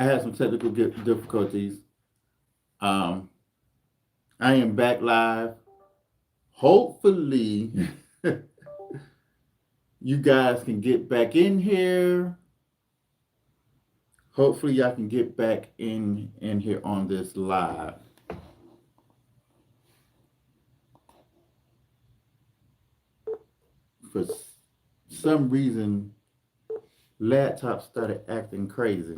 I had some technical difficulties. Um, I am back live. Hopefully, you guys can get back in here. Hopefully, y'all can get back in here on this live. For some reason, laptop started acting crazy.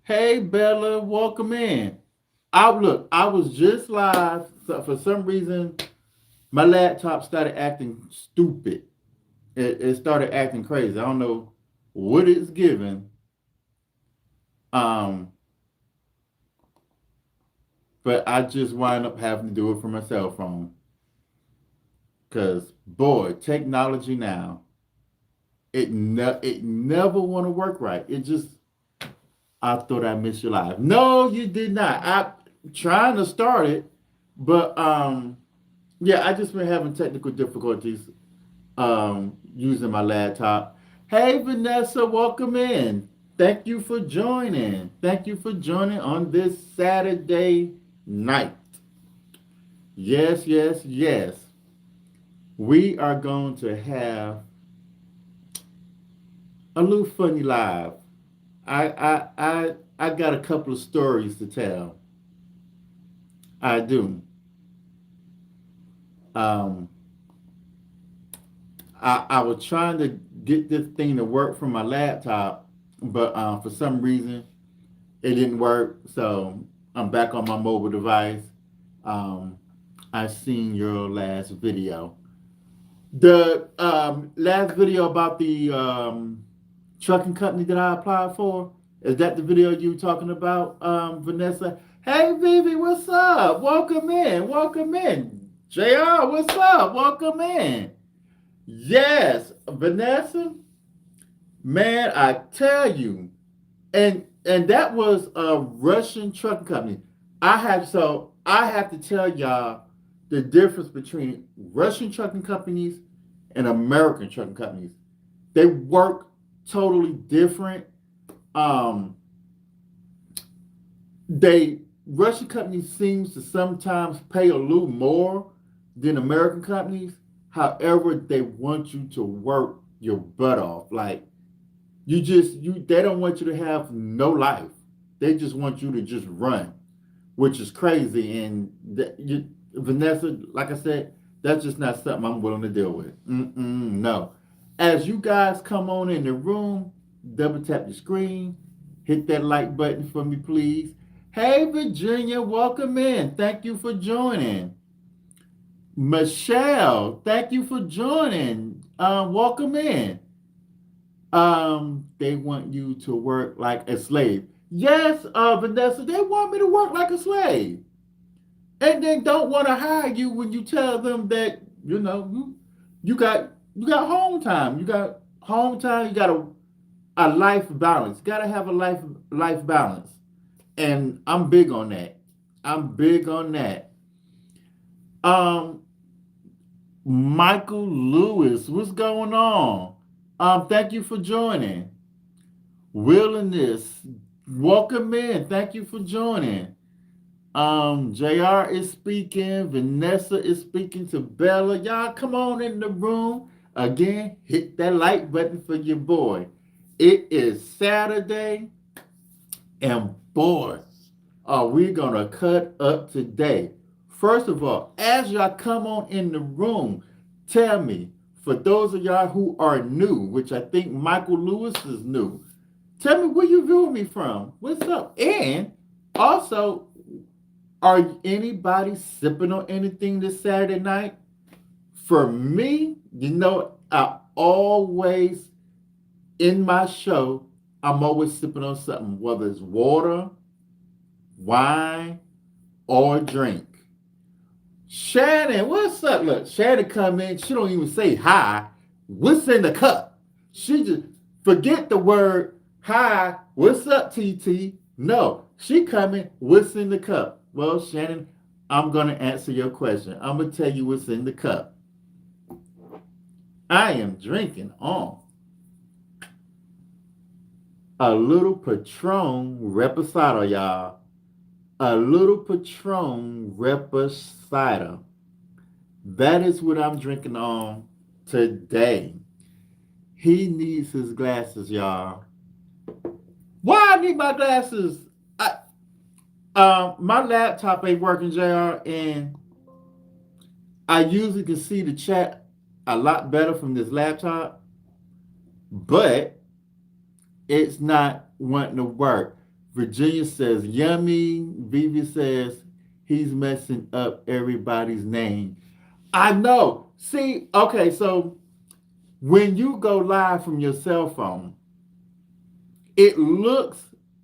Hey, Bella, welcome in. I was just live. So for some reason, my laptop started acting stupid. It started acting crazy. I don't know what it's giving. Um, but I just wind up having to do it from my cell phone. Cause boy, technology now, it never want to work right. It just I thought I missed your live. No, you did not. I trying to start it, but yeah, I just been having technical difficulties using my laptop. Hey, Vanessa, welcome in. Thank you for joining. Thank you for joining on this Saturday night. Yes, yes, yes. We are going to have a little funny live. I got a couple of stories to tell. I do. Um, I was trying to get this thing to work from my laptop, but for some reason it didn't work. So I'm back on my mobile device. Um, I seen your last video. The last video about the trucking company that I applied for. Is that the video you were talking about, Vanessa? Hey, Vivi, what's up? Welcome in. Welcome in. JR, what's up? Welcome in. Yes, Vanessa, man, I tell you, and that was a Russian trucking company. I have to tell y'all the difference between Russian trucking companies and American trucking companies. They work totally different. Um, they Russian companies seems to sometimes pay a little more than American companies. However, they want you to work your butt off. Like you they don't want you to have no life. They just want you to just run, which is crazy. And Vanessa, like I said, that's just not something I'm willing to deal with. No. As you guys come on in the room, double tap the screen, hit that like button for me, please. Hey, Virginia, welcome in. Thank you for joining. Michelle, thank you for joining. Welcome in. They want you to work like a slave. Yes, Vanessa, they want me to work like a slave. And then don't want to hire you when you tell them that, you got home time. You got home time, you got a life balance. You gotta have a life balance. And I'm big on that. I'm big on that. Um, Michael Lewis, what's going on? Thank you for joining. Willingness, welcome in. Thank you for joining. JR is speaking. Vanessa is speaking to Bella. Y'all come on in the room. Again, hit that like button for your boy. It is Saturday, and boy, are we gonna cut up today. First of all, as y'all come on in the room, tell me, for those of y'all who are new, which I think Michael Lewis is new, tell me where you viewing me from. What's up? And also, are anybody sipping on anything this Saturday night? For me, I always, in my show, I'm always sipping on something, whether it's water, wine, or drink. Shannon, what's up? Look, Shannon come in, she don't even say hi. What's in the cup? She just forget the word hi. What's up, TT? No, she coming. What's in the cup? Well, Shannon, I'm gonna answer your question. I'm gonna tell you what's in the cup. I am drinking on a little Patron Reposado, y'all. A little Patron Reposado. That is what I'm drinking on today. He needs his glasses, y'all. Why I need my glasses? My laptop ain't working, Jr. And I usually can see the chat a lot better from this laptop, but it's not wanting to work. Virginia says yummy. Vivi says he's messing up everybody's name. I know. See, okay, so when you go live from your cell phone, it looks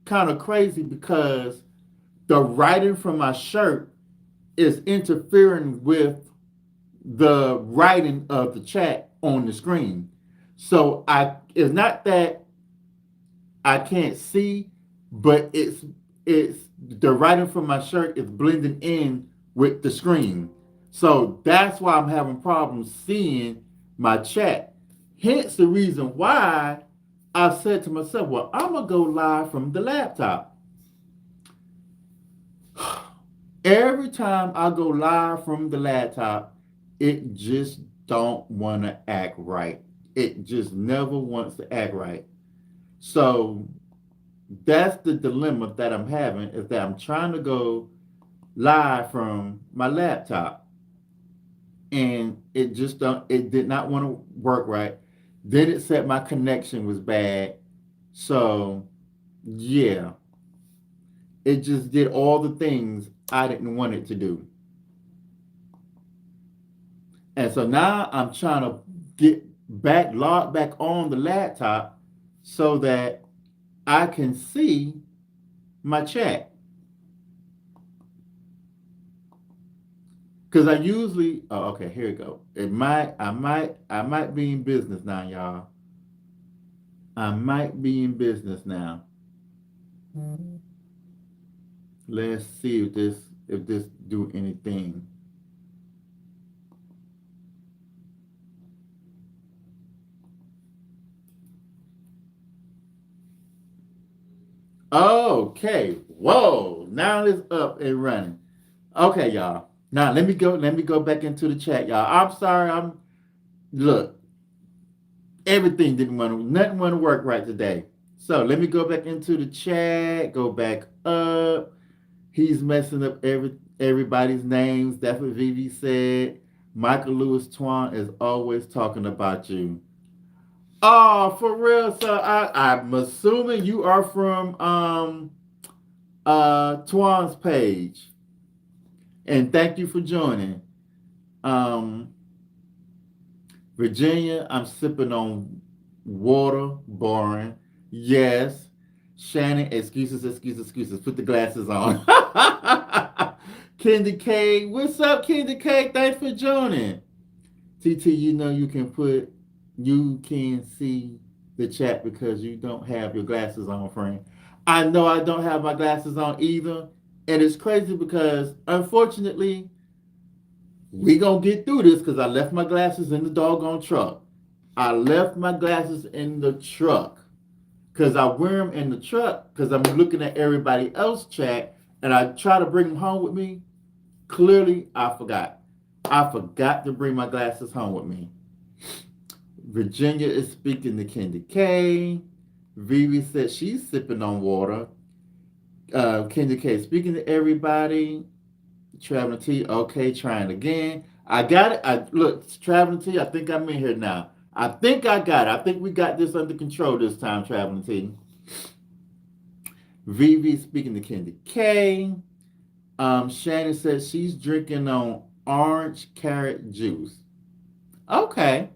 kind of crazy because the writing from my shirt is interfering with the writing of the chat on the screen. So it's not that I can't see, but it's the writing from my shirt is blending in with the screen. So that's why I'm having problems seeing my chat. Hence the reason why I said to myself, well, I'm gonna go live from the laptop. Every time I go live from the laptop, it just don't want to act right. It just never wants to act right. So that's the dilemma that I'm having is that I'm trying to go live from my laptop and it did not want to work right. Then it said my connection was bad. So yeah, it just did all the things I didn't want it to do. And so now I'm trying to get back logged back on the laptop so that I can see my chat. Because I usually, oh, okay, here we go. I might be in business now, y'all. I might be in business now. Let's see if this do anything. Okay. Whoa. Now it's up and running. Okay, y'all. Now let me go back into the chat, y'all. I'm sorry. Look, everything didn't want to nothing want to work right today. So let me go back into the chat, go back up. He's messing up everybody's names. That's what Vivi said. Michael Lewis Twan is always talking about you. Oh, for real. So I'm assuming you are from Twan's page. And thank you for joining. Um Virginia, I'm sipping on water, boring. Yes. Shannon, excuses. Put the glasses on. Kendi K, what's up, Kendi K? Thanks for joining. TT, you can see the chat because you don't have your glasses on, friend. I know I don't have my glasses on either. And it's crazy because, unfortunately, we gonna get through this because I left my glasses in the doggone truck. I left my glasses in the truck because I wear them in the truck because I'm looking at everybody else chat and I try to bring them home with me. Clearly, I forgot. I forgot to bring my glasses home with me. Virginia is speaking to Kendi K. Vivi said she's sipping on water. Kendi K speaking to everybody. Traveling T, okay, trying again. I got it. Traveling T, I think I'm in here now. I think I got it. I think we got this under control this time, Traveling T. Vivi speaking to Kendi K. Shannon says she's drinking on orange carrot juice. Okay.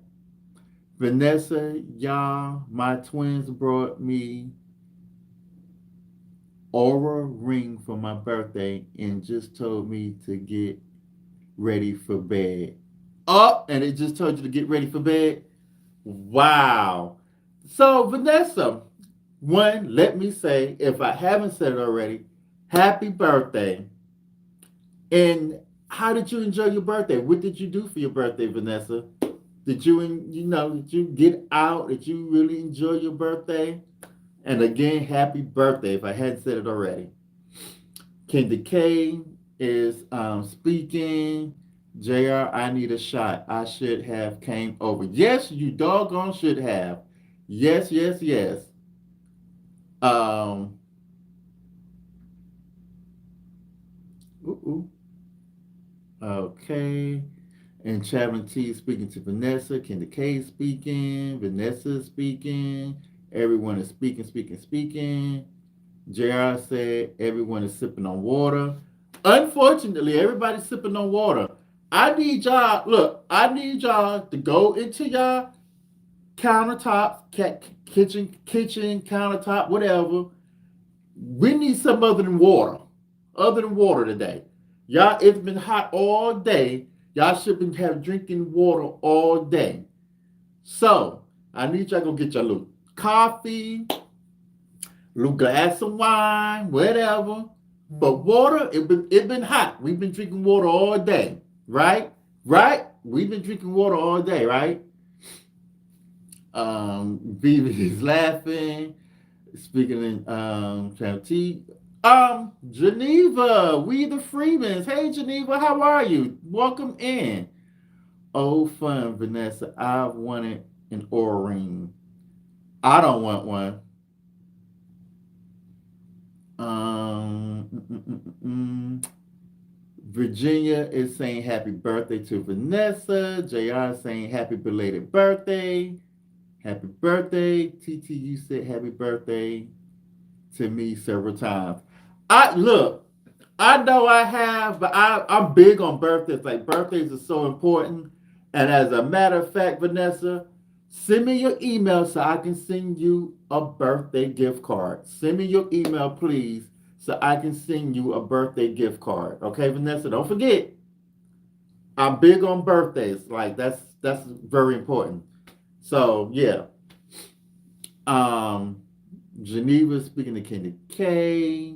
Vanessa, y'all, my twins brought me Aura ring for my birthday and just told me to get ready for bed. Oh, and it just told you to get ready for bed? Wow. So, Vanessa, one, let me say, if I haven't said it already, happy birthday. And how did you enjoy your birthday? What did you do for your birthday, Vanessa? Did you, did you get out? Did you really enjoy your birthday? And again, happy birthday if I hadn't said it already. Kendi K is speaking. JR, I need a shot. I should have came over. Yes, you doggone should have. Yes, yes, yes. Um, ooh, ooh. Okay. And Chaplain T speaking to Vanessa. Kendi K speaking. Vanessa speaking. Everyone is speaking, speaking, speaking. JR said everyone is sipping on water. Unfortunately, everybody's sipping on water. I need y'all to go into y'all countertops, kitchen, countertop, whatever. We need some other than water today. Y'all, it's been hot all day. Y'all should be have drinking water all day. So I need y'all to go get your little coffee, little glass of wine, whatever. But water, it been hot. We've been drinking water all day, right? Right? We've been drinking water all day, right? Vivi is laughing. Speaking in T. Geneva, we the Freemans. Hey Geneva, how are you? Welcome in. Oh fun, Vanessa. I wanted an aura ring. I don't want one. Um, mm, mm, mm, mm, mm. Virginia is saying happy birthday to Vanessa. JR is saying happy belated birthday. Happy birthday. TT, you said happy birthday to me several times. I look, I know I have, but I'm big on birthdays. Like birthdays are so important. And as a matter of fact, Vanessa, send me your email so I can send you a birthday gift card. Send me your email, please, so I can send you a birthday gift card. Okay, Vanessa, don't forget. I'm big on birthdays. Like that's very important. So yeah. Um Geneva speaking to Kendi K.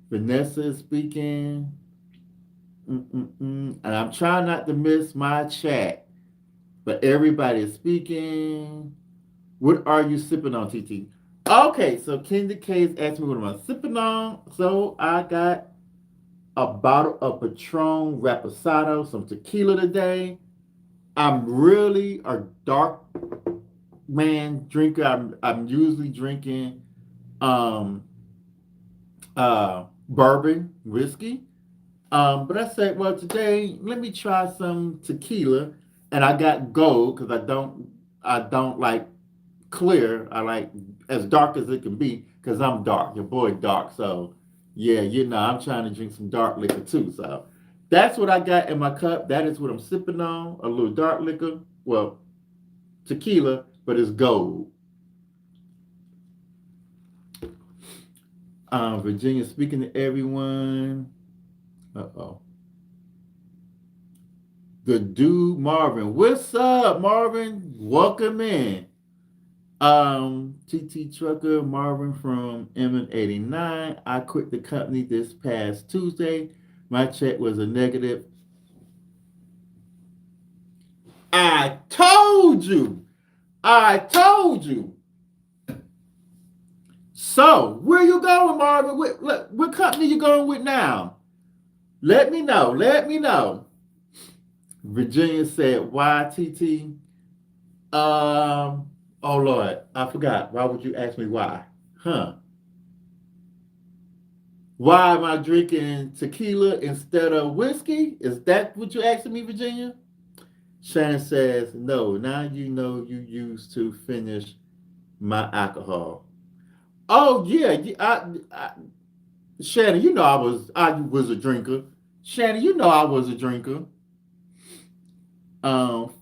Vanessa is speaking. And I'm trying not to miss my chat. But everybody is speaking. What are you sipping on, TT? Okay, so Kendi K is asking me what am I sipping on. So I got a bottle of Patron Reposado, some tequila today. I'm really a dark man drinker. I'm usually drinking um bourbon whiskey. But I said, well, today let me try some tequila, and I got gold because I don't like clear. I like as dark as it can be because I'm dark. Your boy dark, so yeah, I'm trying to drink some dark liquor too. So that's what I got in my cup. That is what I'm sipping on. A little dark liquor, well, tequila, but it's gold. Virginia speaking to everyone. Uh-oh. The dude Marvin. What's up, Marvin? Welcome in. TT Trucker, Marvin from M89. I quit the company this past Tuesday. My check was a negative. I told you. I told you. So, where you going, Marvin? What company you going with now? Let me know. Let me know. Virginia said, why, TT? Oh Lord, I forgot. Why would you ask me why? Huh? Why am I drinking tequila instead of whiskey? Is that what you're asking me, Virginia? Shannon says, no, now you know you used to finish my alcohol. Oh yeah, Shannon, I was a drinker. Shannon, you know I was a drinker. Um,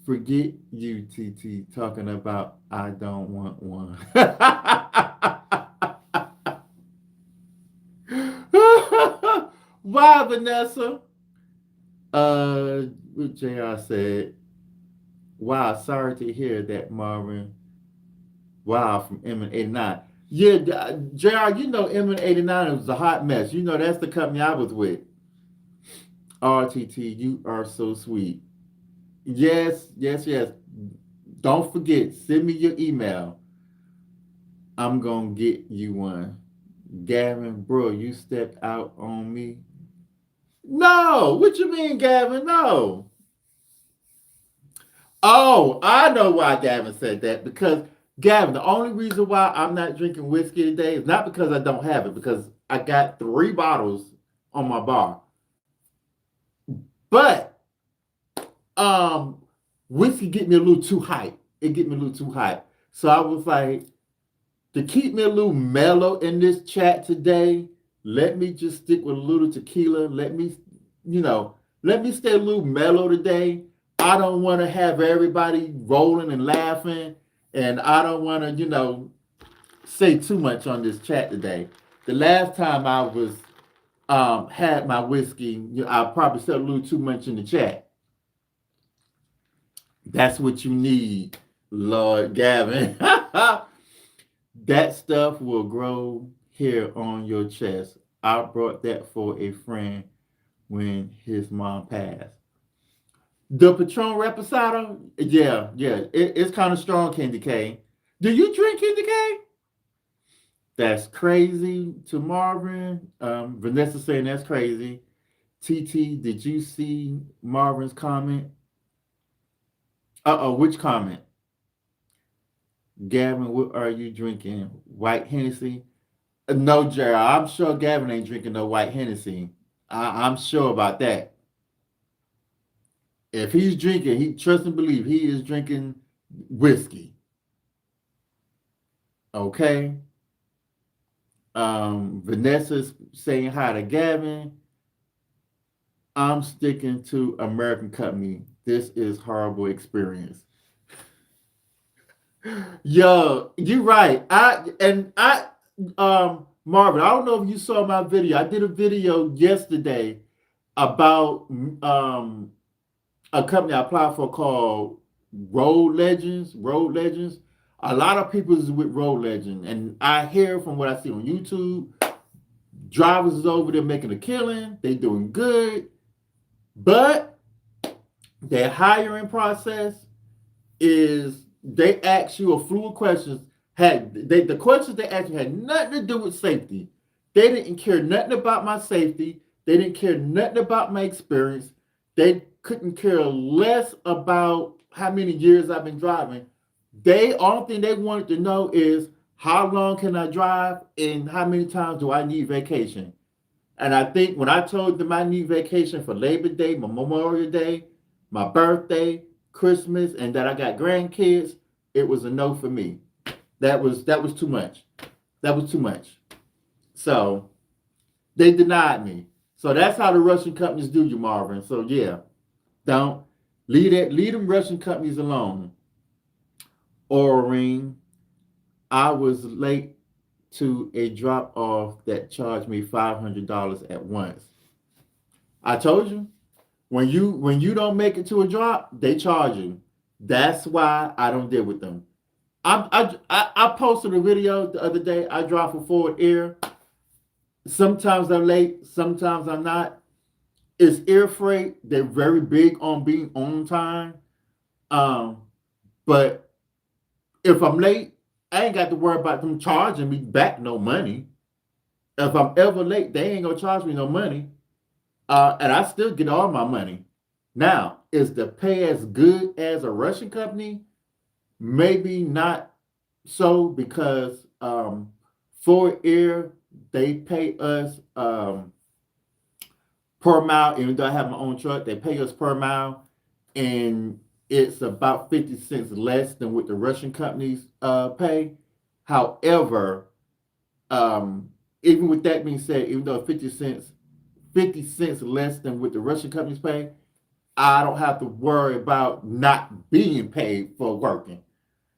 Forget you, TT, talking about I don't want one. Why, Vanessa? What JR said, wow, sorry to hear that, Marvin. Wow, from M89. Yeah, JR, M89 was a hot mess. That's the company I was with. RTT, you are so sweet. Yes, yes, yes. Don't forget, send me your email. I'm gonna get you one. Gavin, bro, you stepped out on me. No, what you mean, Gavin? No. Oh, I know why Gavin said that. Because Gavin, the only reason why I'm not drinking whiskey today is not because I don't have it, because I got 3 bottles on my bar. But um whiskey get me a little too hype. It get me a little too hype. So I was like, to keep me a little mellow in this chat today, let me just stick with a little tequila. You know, let me stay a little mellow today. I don't want to have everybody rolling and laughing, and I don't want to, say too much on this chat today. The last time I was had my whiskey, I probably said a little too much in the chat. That's what you need, Lord Gavin. That stuff will grow here on your chest. I brought that for a friend when his mom passed. The Patron Reposado, yeah, yeah, it's kind of strong, Candy K. Do you drink Candy K? That's crazy. To Marvin, Vanessa saying that's crazy. TT, did you see Marvin's comment? Which comment? Gavin, what are you drinking? White Hennessy? No, Jared. I'm sure Gavin ain't drinking no white Hennessy. I'm sure about that. If he's drinking, he trust and believe he is drinking whiskey. Okay. Vanessa's saying hi to Gavin. I'm sticking to American Company. This is horrible experience. Yo, you're right. Marvin, I don't know if you saw my video. I did a video yesterday about a company I applied for called Road Legends. Road Legends. A lot of people is with Road Legend, and I hear from what I see on YouTube, drivers is over there making a killing. They doing good, but their hiring process is they ask you a slew of questions. The questions they asked you had nothing to do with safety. They didn't care nothing about my safety. They didn't care nothing about my experience. They couldn't care less about how many years I've been driving. They only thing they wanted to know is how long can I drive and how many times do I need vacation. And I think when I told them I need vacation for Labor Day, my Memorial Day, my birthday, Christmas, and that I got grandkids, it was a no for me. That was too much. That was too much. So they denied me. So that's how the Russian companies do you, Marvin. So yeah, don't leave them Russian companies alone. Oral Ring, I was late to a drop off that charged me $500 at once. I told you when you don't make it to a drop, they charge you. That's why I don't deal with them. I posted a video the other day. I drive for Forward Air. Sometimes I'm late, sometimes I'm not. It's air freight. They're very big on being on time. Um, but if I'm late, I ain't got to worry about them charging me back no money. If I'm ever late, they ain't gonna charge me no money. And I still get all my money. Now, is the pay as good as a Russian company? Maybe not so because for air they pay us per mile. Even though I have my own truck, they pay us per mile, and it's about 50 cents less than what the Russian companies pay. However, even with that being said, even though 50 cents less than what the Russian companies pay, I don't have to worry about not being paid for working.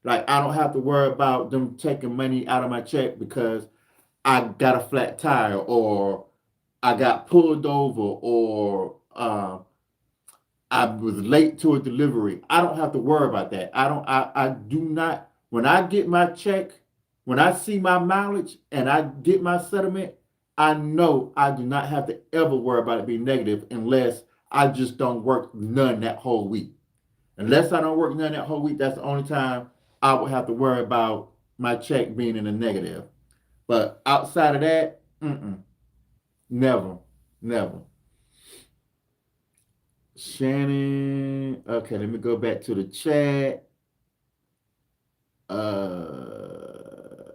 Like I don't have to worry about them taking money out of my check because I got a flat tire or I got pulled over or I was late to a delivery. I don't have to worry about that. I do not when I get my check, when I see my mileage and I get my settlement, I know I do not have to ever worry about it being negative unless I just don't work none that whole week. Unless I don't work none that whole week, that's the only time I would have to worry about my check being in the negative. But outside of that, never, never. Shannon, okay, let me go back to the chat. Uh,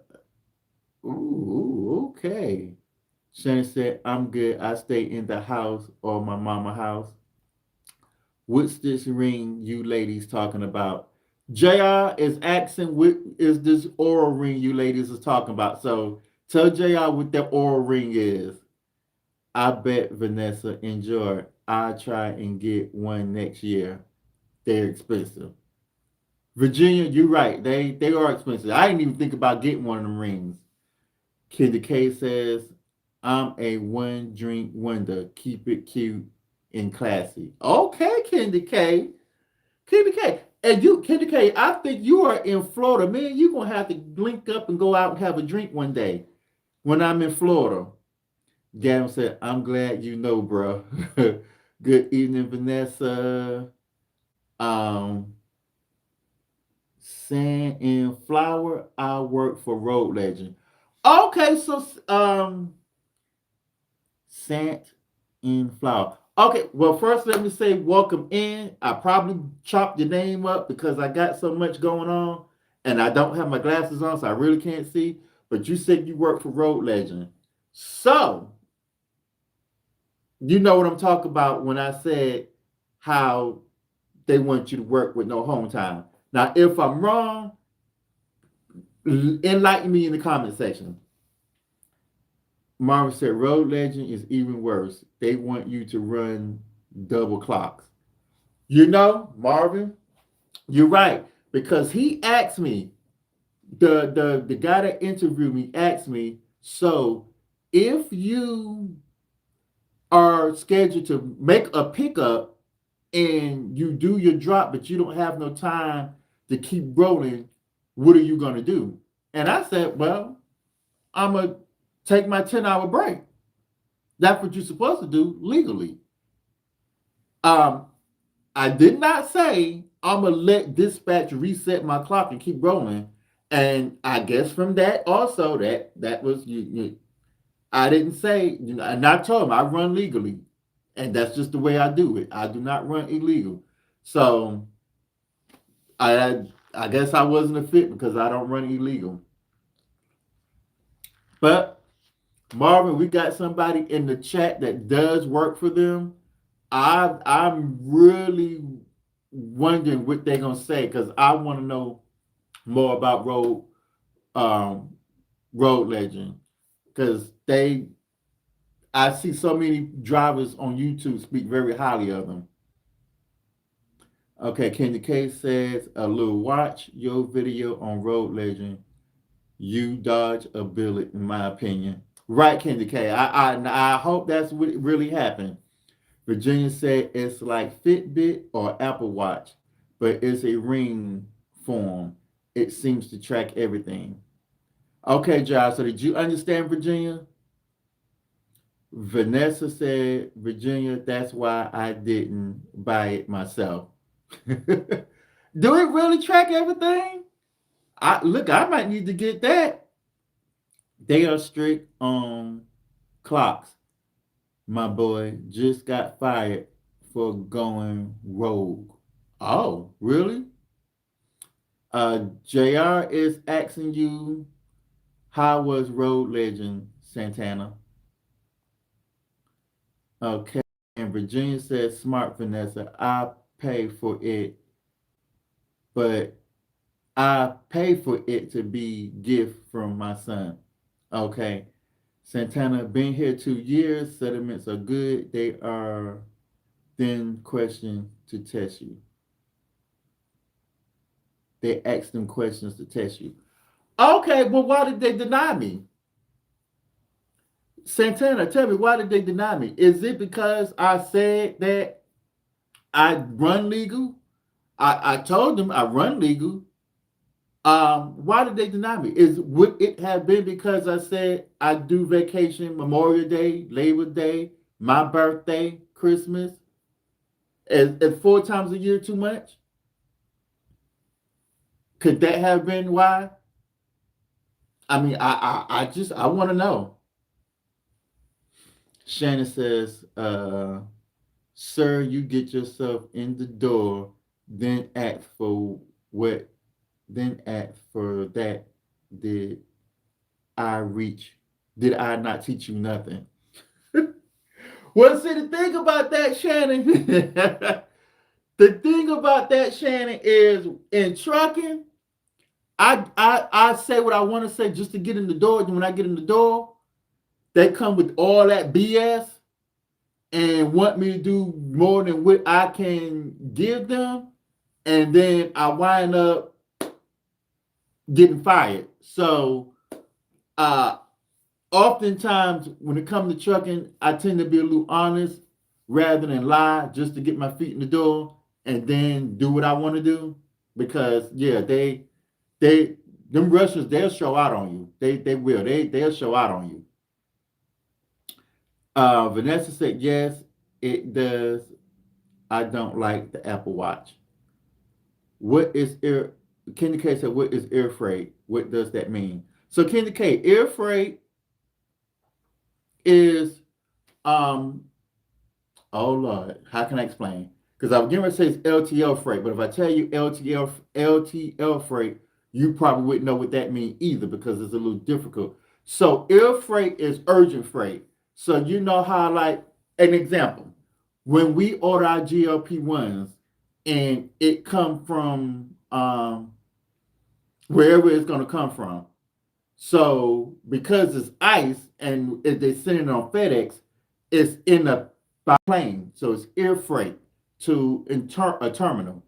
okay. Shannon said, I'm good. I stay in the house or my mama house. What's this ring you ladies talking about? JR is asking what is this oral ring you ladies is talking about. So tell JR what that oral ring is. I bet Vanessa enjoy. I try and get one next year. They're expensive. Virginia, you're right. They are expensive. I didn't even think about getting one of them rings. Kid K says, I'm a one drink wonder. Keep it cute and classy. Okay, Candy K. Candy K. And you, Candy K, I think you are in Florida. Man, you're going to have to link up and go out and have a drink one day when I'm in Florida. Gavin said, I'm glad you know, bro. Good evening, Vanessa. Um, Sand and Flower. I work for Road Legend. Okay, so Sant and Flower. Okay, well, first let me say welcome in. I probably chopped your name up because I got so much going on and I don't have my glasses on, so I really can't see. But you said you work for Road Legend. So, you know what I'm talking about when I said how they want you to work with no home time. Now, if I'm wrong, enlighten me in the comment section. Marvin said, Road Legend is even worse. They want you to run double clocks. You know, Marvin, you're right. Because he asked me, the guy that interviewed me asked me, so if you are scheduled to make a pickup and you do your drop, but you don't have no time to keep rolling, what are you going to do? And I said, well, I'm going to take my 10-hour break. That's what you're supposed to do legally. I did not say I'm going to let dispatch reset my clock and keep rolling. And I guess from that also that was you I didn't say, and I told him I run legally. And that's just the way I do it. I do not run illegal. So I guess I wasn't a fit because I don't run illegal. But Marvin, we got somebody in the chat that does work for them. I'm really wondering what they're gonna say because I want to know more about um, Road Legend because I see so many drivers on YouTube speak very highly of them. Okay, Candy K says, a little watch your video on Road Legend. You dodge a bullet, in my opinion. Right, Candy K. I hope that's what really happened. Virginia said it's like Fitbit or Apple Watch, but it's a ring form. It seems to track everything. Okay, Giles, so did you understand, Virginia? Vanessa said, Virginia, that's why I didn't buy it myself. Do it really track everything? I might need to get that. They are strict on clocks. My boy just got fired for going rogue. Oh, really? JR is asking you, how was Road Legend Santana? Okay. And Virginia says, smart Vanessa, I pay for it, but I pay for it to be gift from my son. Okay. Santana, been here 2 years. Settlements are good. They are then questioned to test you. They ask them questions to test you. Okay, well, why did they deny me? Santana, tell me, why did they deny me? Is it because I said that I run legal? I told them I run legal. Why did they deny me? Would it have been because I said I do vacation Memorial Day, Labor Day, my birthday, Christmas, and 4 times a year too much? Could that have been why? I mean, I want to know. Shannon says, "Sir, you get yourself in the door, then ask for what? Then ask for that. Did I reach? Did I not teach you nothing?" Well, see, the thing about that, Shannon, the thing about that, Shannon, is in trucking, I say what I want to say just to get in the door. And when I get in the door, they come with all that BS and want me to do more than what I can give them, and then I wind up getting fired. So, uh, oftentimes when it comes to trucking, I tend to be a little honest rather than lie just to get my feet in the door and then do what I want to do. Because yeah, they them Russians, they'll show out on you. They will. They'll show out on you. Vanessa said yes, it does. I don't like the Apple Watch. What is air? Candy K said, "What is air freight? What does that mean?" So Candy K, air freight is um. Oh Lord, how can I explain? Because I was going to say it's LTL freight, but if I tell you LTL freight, you probably wouldn't know what that means either because it's a little difficult. So air freight is urgent freight. So you know how, like, an example, when we order our GLP-1s and it come from wherever it's going to come from. So because it's ice and they send it on FedEx, it's in a by plane. So it's air freight to a terminal.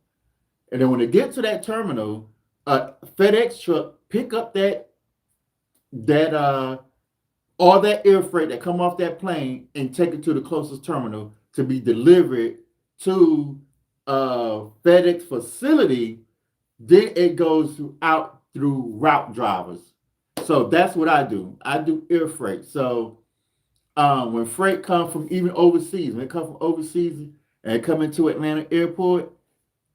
And then when it gets to that terminal, a FedEx truck pick up that all that air freight that come off that plane and take it to the closest terminal to be delivered to a FedEx facility. Then it goes out through route drivers. So that's what I do. I do air freight. So when freight comes from even overseas, when it comes from overseas and it come into Atlanta Airport,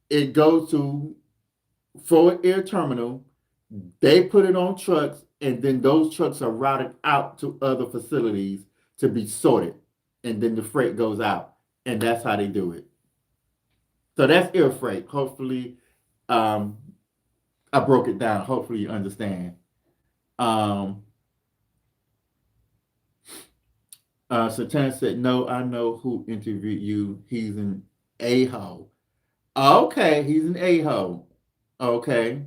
it goes to Forward Air Terminal. They put it on trucks, and then those trucks are routed out to other facilities to be sorted, and then the freight goes out, and that's how they do it. So that's air freight. Hopefully, um, I broke it down. Hopefully, you understand. Um, Santana said, "No, I know who interviewed you. He's an a-hole." Okay, he's an a-hole. Okay.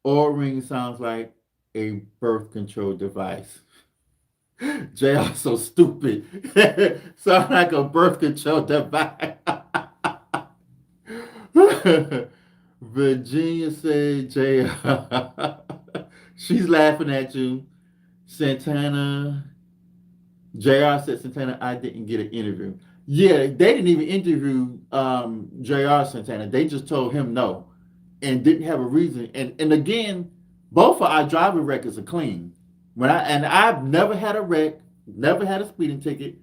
O-ring sounds like a birth control device. JR so stupid. Sound like a birth control device. Virginia said JR. She's laughing at you. Santana. JR said, Santana, I didn't get an interview. Yeah, they didn't even interview JR Santana. They just told him no and didn't have a reason. And again, both of our driving records are clean. I've never had a wreck, never had a speeding ticket,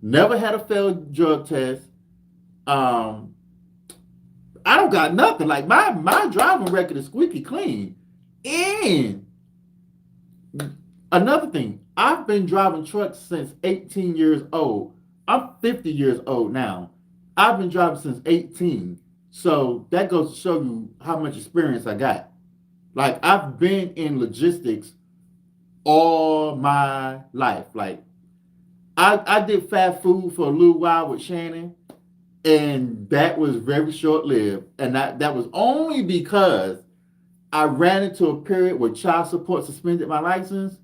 never had a failed drug test. Um, I don't got nothing. Like my driving record is squeaky clean. And another thing, I've been driving trucks since 18 years old. I'm 50 years old now. I've been driving since 18. So that goes to show you how much experience I got. Like I've been in logistics all my life. Like I did fast food for a little while with Shannon, and that was very short lived. And that was only because I ran into a period where child support suspended my license,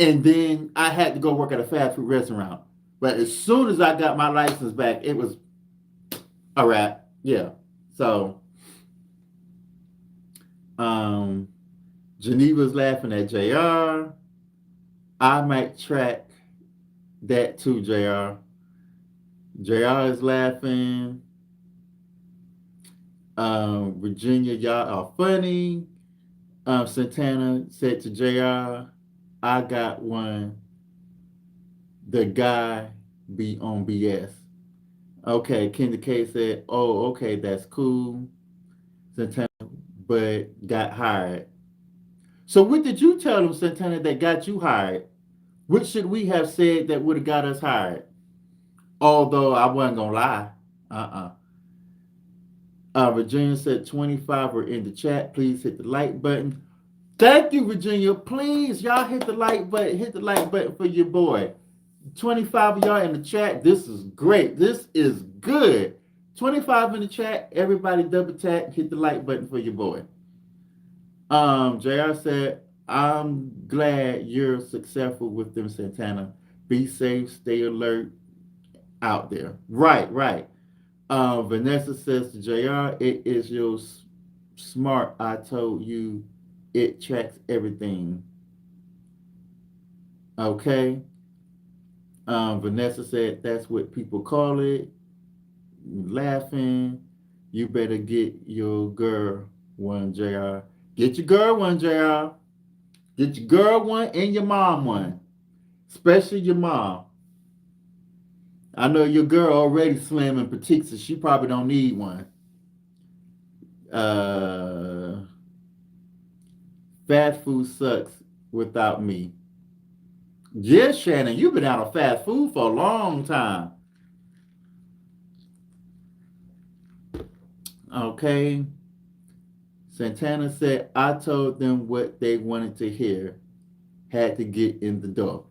and then I had to go work at a fast food restaurant. But as soon as I got my license back, it was a wrap. Yeah. So um Geneva's laughing at JR. I might track that too, JR. JR is laughing. Virginia, y'all are funny. Santana said to JR, I got one. The guy be on BS. Okay, Kendra K said, oh, okay, that's cool. Santana, but got hired. So what did you tell them, Santana, that got you hired? What should we have said that would have got us hired? Although I wasn't gonna lie. Uh-uh. Virginia said 25 are in the chat. Please hit the like button. Thank you, Virginia. Please, y'all hit the like button. Hit the like button for your boy. 25 of y'all in the chat. This is great. This is good. 25 in the chat. Everybody double tap. Hit the like button for your boy. JR said, I'm glad you're successful with them, Santana. Be safe, stay alert out there. Right, right. Vanessa says to JR, it is your smart. I told you it tracks everything. Okay. Vanessa said that's what people call it. Laughing. You better get your girl one, JR. Get your girl one, JR. Get your girl one and your mom one. Especially your mom. I know your girl already slim and petite, so she probably don't need one. Fast food sucks without me. Yes, Shannon, you've been out of fast food for a long time. Okay. Santana said, I told them what they wanted to hear. Had to get in the door.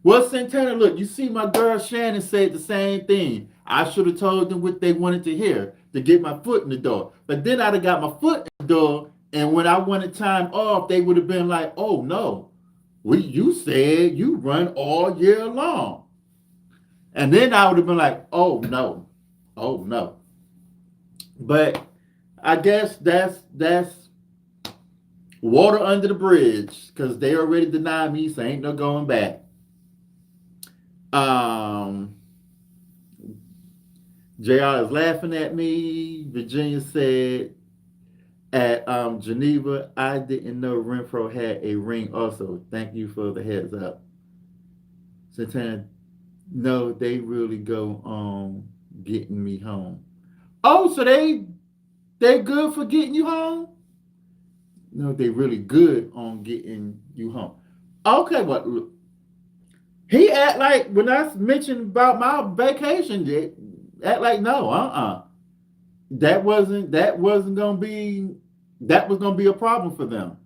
Well, Santana, look, you see my girl Shannon said the same thing. I should have told them what they wanted to hear to get my foot in the door. But then I'd have got my foot in the door, and when I wanted time off, they would have been like, oh, no. You said you run all year long. And then I would have been like, oh, no. Oh, no. But I guess that's water under the bridge because they already denied me, so ain't no going back. JR is laughing at me. Virginia said at Geneva, I didn't know Renfro had a ring also. Thank you for the heads up. Santana, no, they really go on getting me home. Oh, so they good for getting you home? No, they really good on getting you home. Okay, but look, he act like when I mentioned about my vacation, act like no, that wasn't gonna be a problem for them.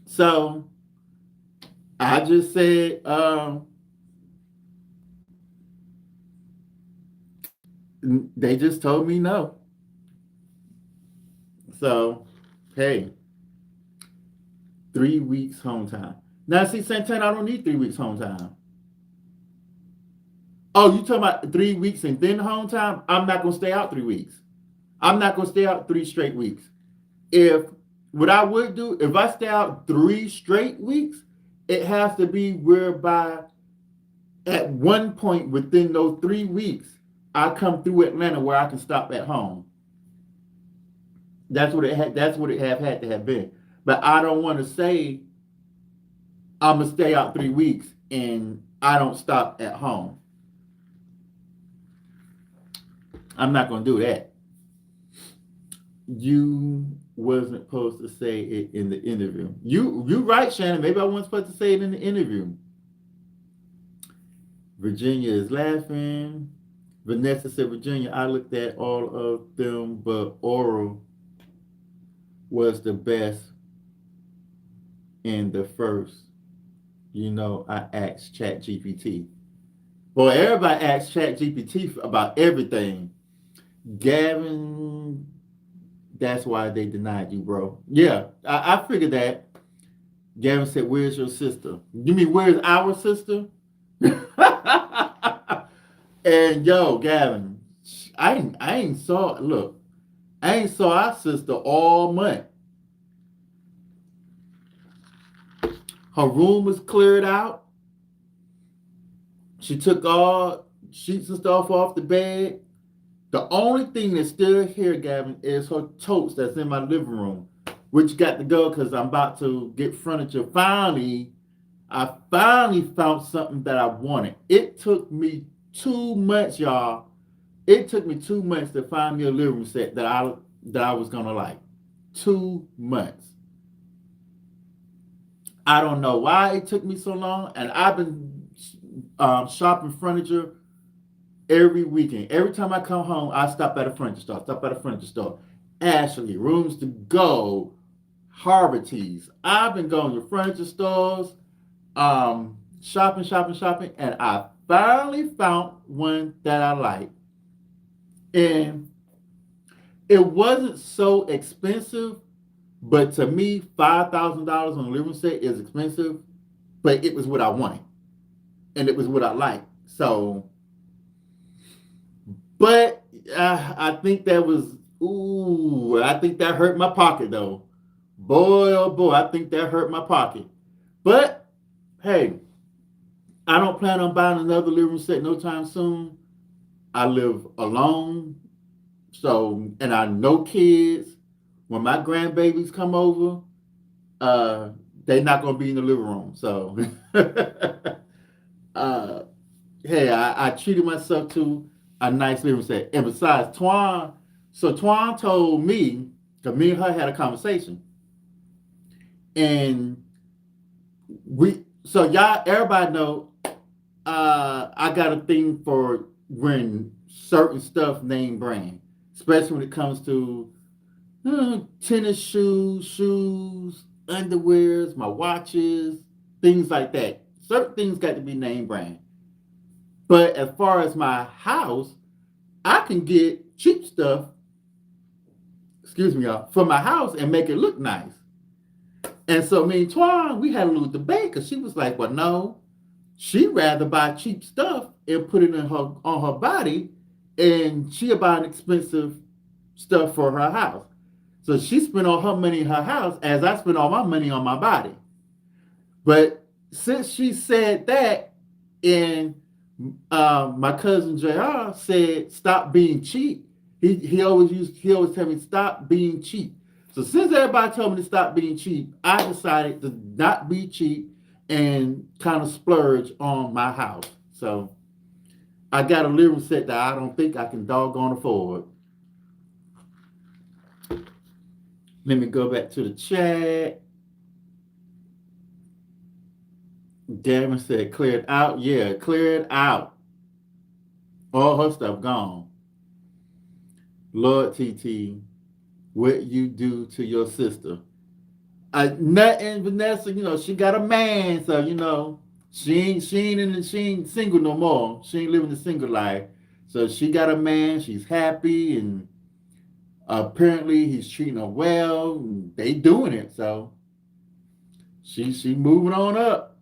So I just said, they just told me no. So hey, 3 weeks home time. Now, see, Santana, I don't need 3 weeks home time. Oh, you talking about 3 weeks and then home time? I'm not going to stay out 3 weeks. I'm not going to stay out 3 straight weeks. What I would do, if I stay out 3 straight weeks, it has to be whereby at one point within those 3 weeks, I come through Atlanta where I can stop at home. That's what it had to have been. But I don't want to say I'm gonna stay out 3 weeks and I don't stop at home. I'm not gonna do that. You wasn't supposed to say it in the interview. You right, Shannon. Maybe I wasn't supposed to say it in the interview. Virginia is laughing. Vanessa said, Virginia, I looked at all of them, but Oral was the best in the first. You know, I asked ChatGPT. Boy, everybody asks ChatGPT about everything. Gavin, that's why they denied you, bro. Yeah, I figured that. Gavin said, where's your sister? You mean, where's our sister? And yo, Gavin, I ain't saw our sister all month. Her room was cleared out. She took all sheets and stuff off the bed. The only thing that's still here, Gavin, is her totes that's in my living room, which got to go because I'm about to get furniture. I finally found something that I wanted. It took me 2 months, y'all. It took me 2 months to find me a living room set that I was gonna like. 2 months. I don't know why it took me so long, and I've been shopping furniture every weekend. Every time I come home, I stop at a furniture store. Stop at a furniture store. Ashley, Rooms to Go, Harbortees. I've been going to furniture stores, shopping, and I finally found one that I like. And it wasn't so expensive, but to me, $5,000 on a living set is expensive. But it was what I wanted, and it was what I liked. So, but I think that was ooh, I think that hurt my pocket though. Boy, oh boy, I think that hurt my pocket. But hey, I don't plan on buying another living set no time soon. I live alone, so and I no kids. When my grandbabies come over, uh, they're not gonna be in the living room. So, uh, hey, I treated myself to a nice living set. And besides, Twan told me, because me and her had a conversation, and everybody know, I got a thing for wearing certain stuff name brand, especially when it comes to tennis shoes, underwears, my watches, things like that. Certain things got to be name brand. But as far as my house, I can get cheap stuff, excuse me, y'all, for my house and make it look nice. And so me and Twan, we had a little debate because she was like, well, no, she'd rather buy cheap stuff and put it in her on her body, and she'll buy an expensive stuff for her house. So she spent all her money in her house as I spent all my money on my body. But since she said that, and my cousin JR said, "Stop being cheap." He always tell me, "Stop being cheap." So since everybody told me to stop being cheap, I decided to not be cheap and kind of splurge on my house. So I got a living set that I don't think I can doggone afford. Let me go back to the chat. Gavin said, "Cleared out." Yeah, cleared out. All her stuff gone. Lord TT, what you do to your sister? Nothing, Vanessa. She got a man, so she ain't single no more. She ain't living the single life. So she got a man. She's happy, and apparently he's treating her well. They doing it, so she moving on up.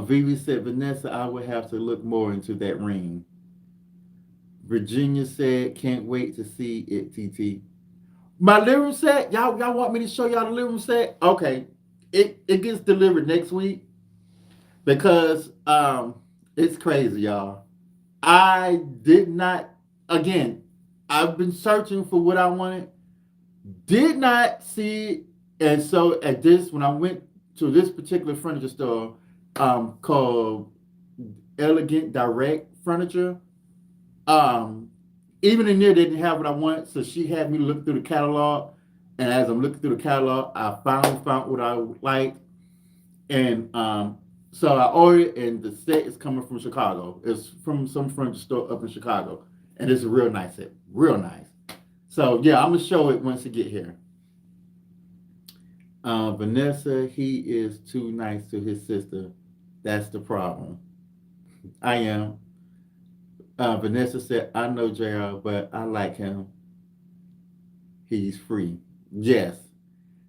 Vivi said, Vanessa, I would have to look more into that ring. Virginia said, can't wait to see it, TT. My living room set, y'all want me to show y'all the living room set? Okay. It gets delivered next week because it's crazy, y'all. I did not, again, I've been searching for what I wanted, did not see it. And so when I went to this particular furniture store called Elegant Direct Furniture, even in there they didn't have what I wanted, so she had me look through the catalog, and as I'm looking through the catalog, I finally found what I liked, and so I ordered, and the set is coming from Chicago. It's from some furniture store up in Chicago, and it's a real nice set, real nice. So yeah, I'm gonna show it once it get here. Vanessa, he is too nice to his sister. That's the problem. I am. Vanessa said, I know JR, but I like him. He's free. Yes.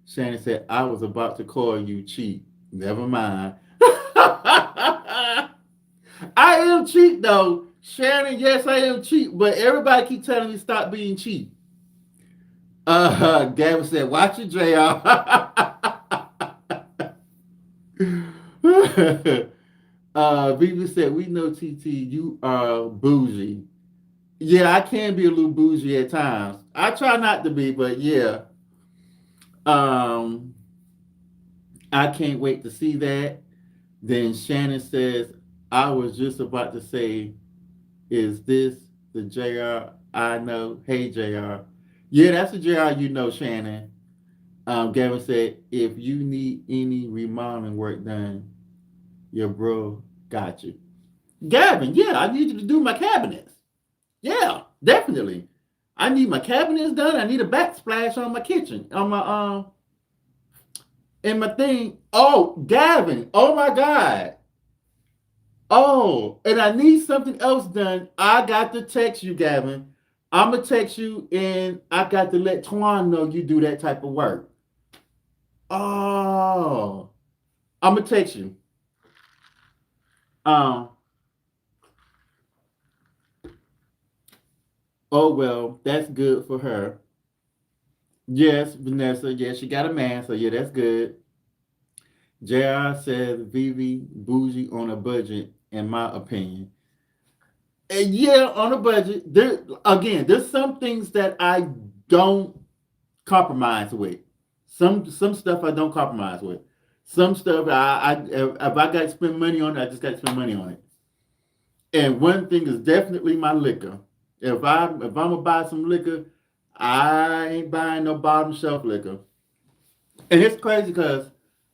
Shannon said, I was about to call you cheap. Never mind. I am cheap though. Shannon, yes, I am cheap, but everybody keep telling me stop being cheap. Gavin said, watch it, JR. Vivi said, we know TT, you are bougie. Yeah, I can be a little bougie at times. I try not to be, but yeah. Um, I can't wait to see that. Then Shannon says, I was just about to say, is this the JR I know? Hey, JR. Yeah, that's the JR you know, Shannon. Gavin said, if you need any remodeling work done, your bro got you. Gavin, yeah, I need you to do my cabinets. Yeah, definitely. I need my cabinets done. I need a backsplash on my kitchen, on my and my thing. Oh, Gavin. Oh my God. Oh, and I need something else done. I got to text you, Gavin. I'm gonna text you, and I got to let Twan know you do that type of work. Oh, I'm gonna text you. Um. Oh well, that's good for her. Yes, Vanessa. Yes, she got a man, so yeah, that's good. JR says Vivi bougie on a budget, in my opinion. And yeah, on a budget. There again, there's some things that I don't compromise with. Some stuff I don't compromise with. Some stuff I if I got to spend money on it, I just got to spend money on it. And one thing is definitely my liquor. If I'm gonna buy some liquor, I ain't buying no bottom shelf liquor. And it's crazy because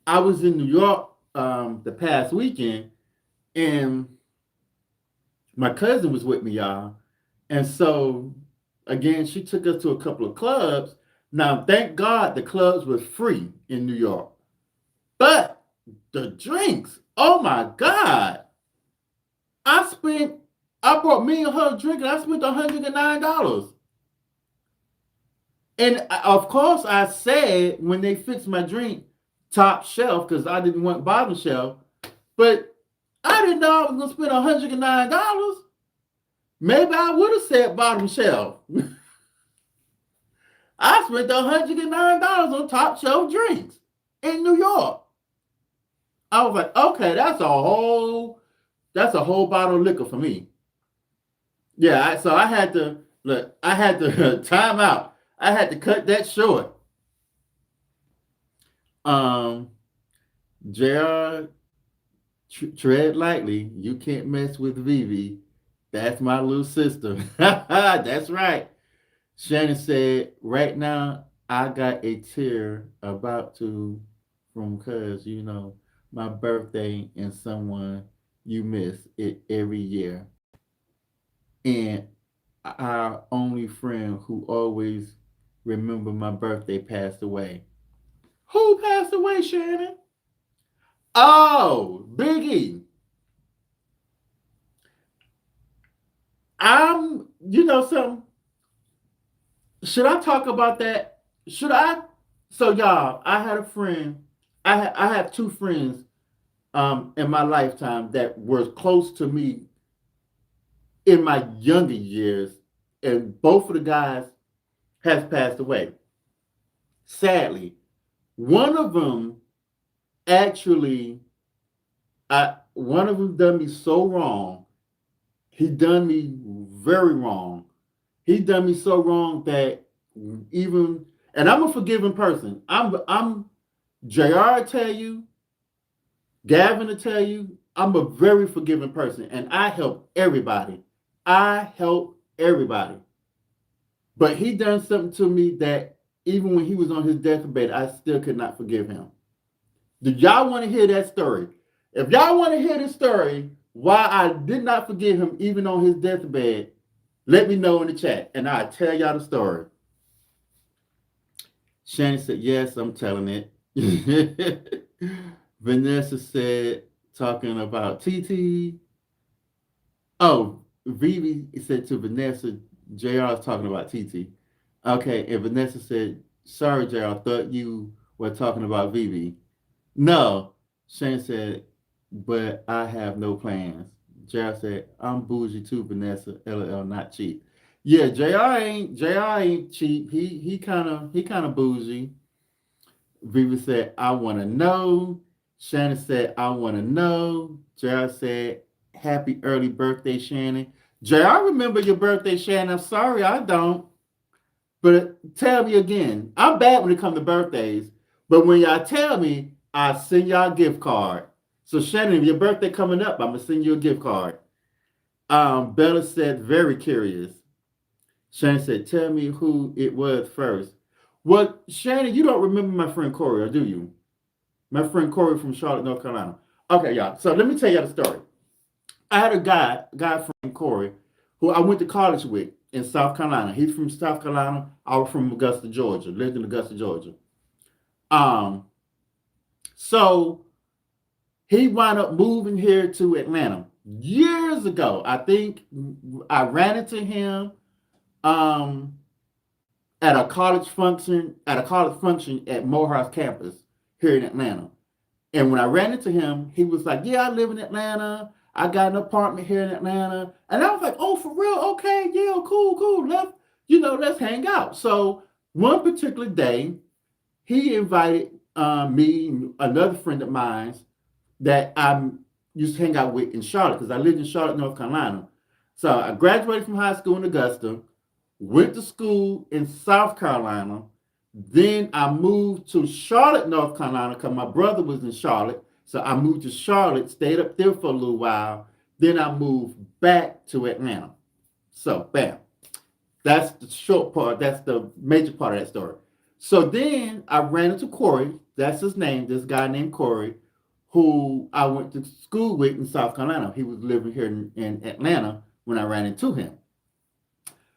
I was in New York the past weekend, and my cousin was with me, y'all. And so again, she took us to a couple of clubs. Now, thank God the clubs were free in New York. But the drinks, oh my God. I spent, I brought me and her a drink and I spent $109. And of course, I said when they fixed my drink, top shelf, because I didn't want bottom shelf. But I didn't know I was going to spend $109. Maybe I would have said bottom shelf. I spent $109 on top shelf drinks in New York. I was like, okay, that's a whole bottle of liquor for me. Yeah, so I had to look. I had to time out. I had to cut that short. Um, Jr. Tread lightly. You can't mess with Vivi. That's my little sister. That's right. Shannon said, right now I got a tear about to from cuz my birthday and someone you miss it every year. And our only friend who always remember my birthday passed away. Who passed away, Shannon? Oh, Biggie. Something. Should I talk about that? Should I? So, y'all, I had a friend. I have two friends in my lifetime that were close to me in my younger years, and both of the guys has passed away. Sadly, one of them actually, one of them done me so wrong. He done me very wrong. He done me so wrong that even, and I'm a forgiving person. I'm Jr. Tell you, Gavin to tell you, I'm a very forgiving person, and I help everybody. I help everybody. But he done something to me that even when he was on his deathbed, I still could not forgive him. Do y'all want to hear that story? If y'all want to hear the story why I did not forgive him even on his deathbed, let me know in the chat and I'll tell y'all the story. Shannon said, yes, I'm telling it. Vanessa said, talking about TT. Oh, Vivi said to Vanessa, JR is talking about TT. Okay, and Vanessa said, sorry, JR, I thought you were talking about Vivi. No, Shane said, but I have no plans. JR said, I'm bougie too, Vanessa. LL, not cheap. Yeah, JR ain't cheap. He kind of bougie. Vivi said, I wanna know. Shannon said, I wanna know. JR said, happy early birthday, Shannon. JR, remember your birthday, Shannon. I'm sorry, I don't. But tell me again. I'm bad when it comes to birthdays. But when y'all tell me, I send y'all a gift card. So Shannon, if your birthday coming up, I'm gonna send you a gift card. Bella said, very curious. Shannon said, tell me who it was first. Well, Shannon, you don't remember my friend Corey, or do you? My friend Corey from Charlotte, North Carolina. Okay, y'all. So let me tell you the story. I had a guy friend Corey, who I went to college with in South Carolina. He's from South Carolina. I was from Augusta, Georgia. Lived in Augusta, Georgia. Um, so he wound up moving here to Atlanta years ago. I think I ran into him um, at a college function at Morehouse campus here in Atlanta. And when I ran into him, he was like, "Yeah, I live in Atlanta. I got an apartment here in Atlanta." And I was like, "Oh, for real? Okay, yeah, cool, cool. Let's hang out." So one particular day, he invited me and another friend of mine that I used to hang out with in Charlotte because I lived in Charlotte, North Carolina. So I graduated from high school in Augusta, went to school in South Carolina. Then I moved to Charlotte, North Carolina, because my brother was in Charlotte. So I moved to Charlotte, stayed up there for a little while. Then I moved back to Atlanta. So, bam. That's the short part. That's the major part of that story. So then I ran into Corey. That's his name, this guy named Corey, who I went to school with in South Carolina. He was living here in Atlanta when I ran into him.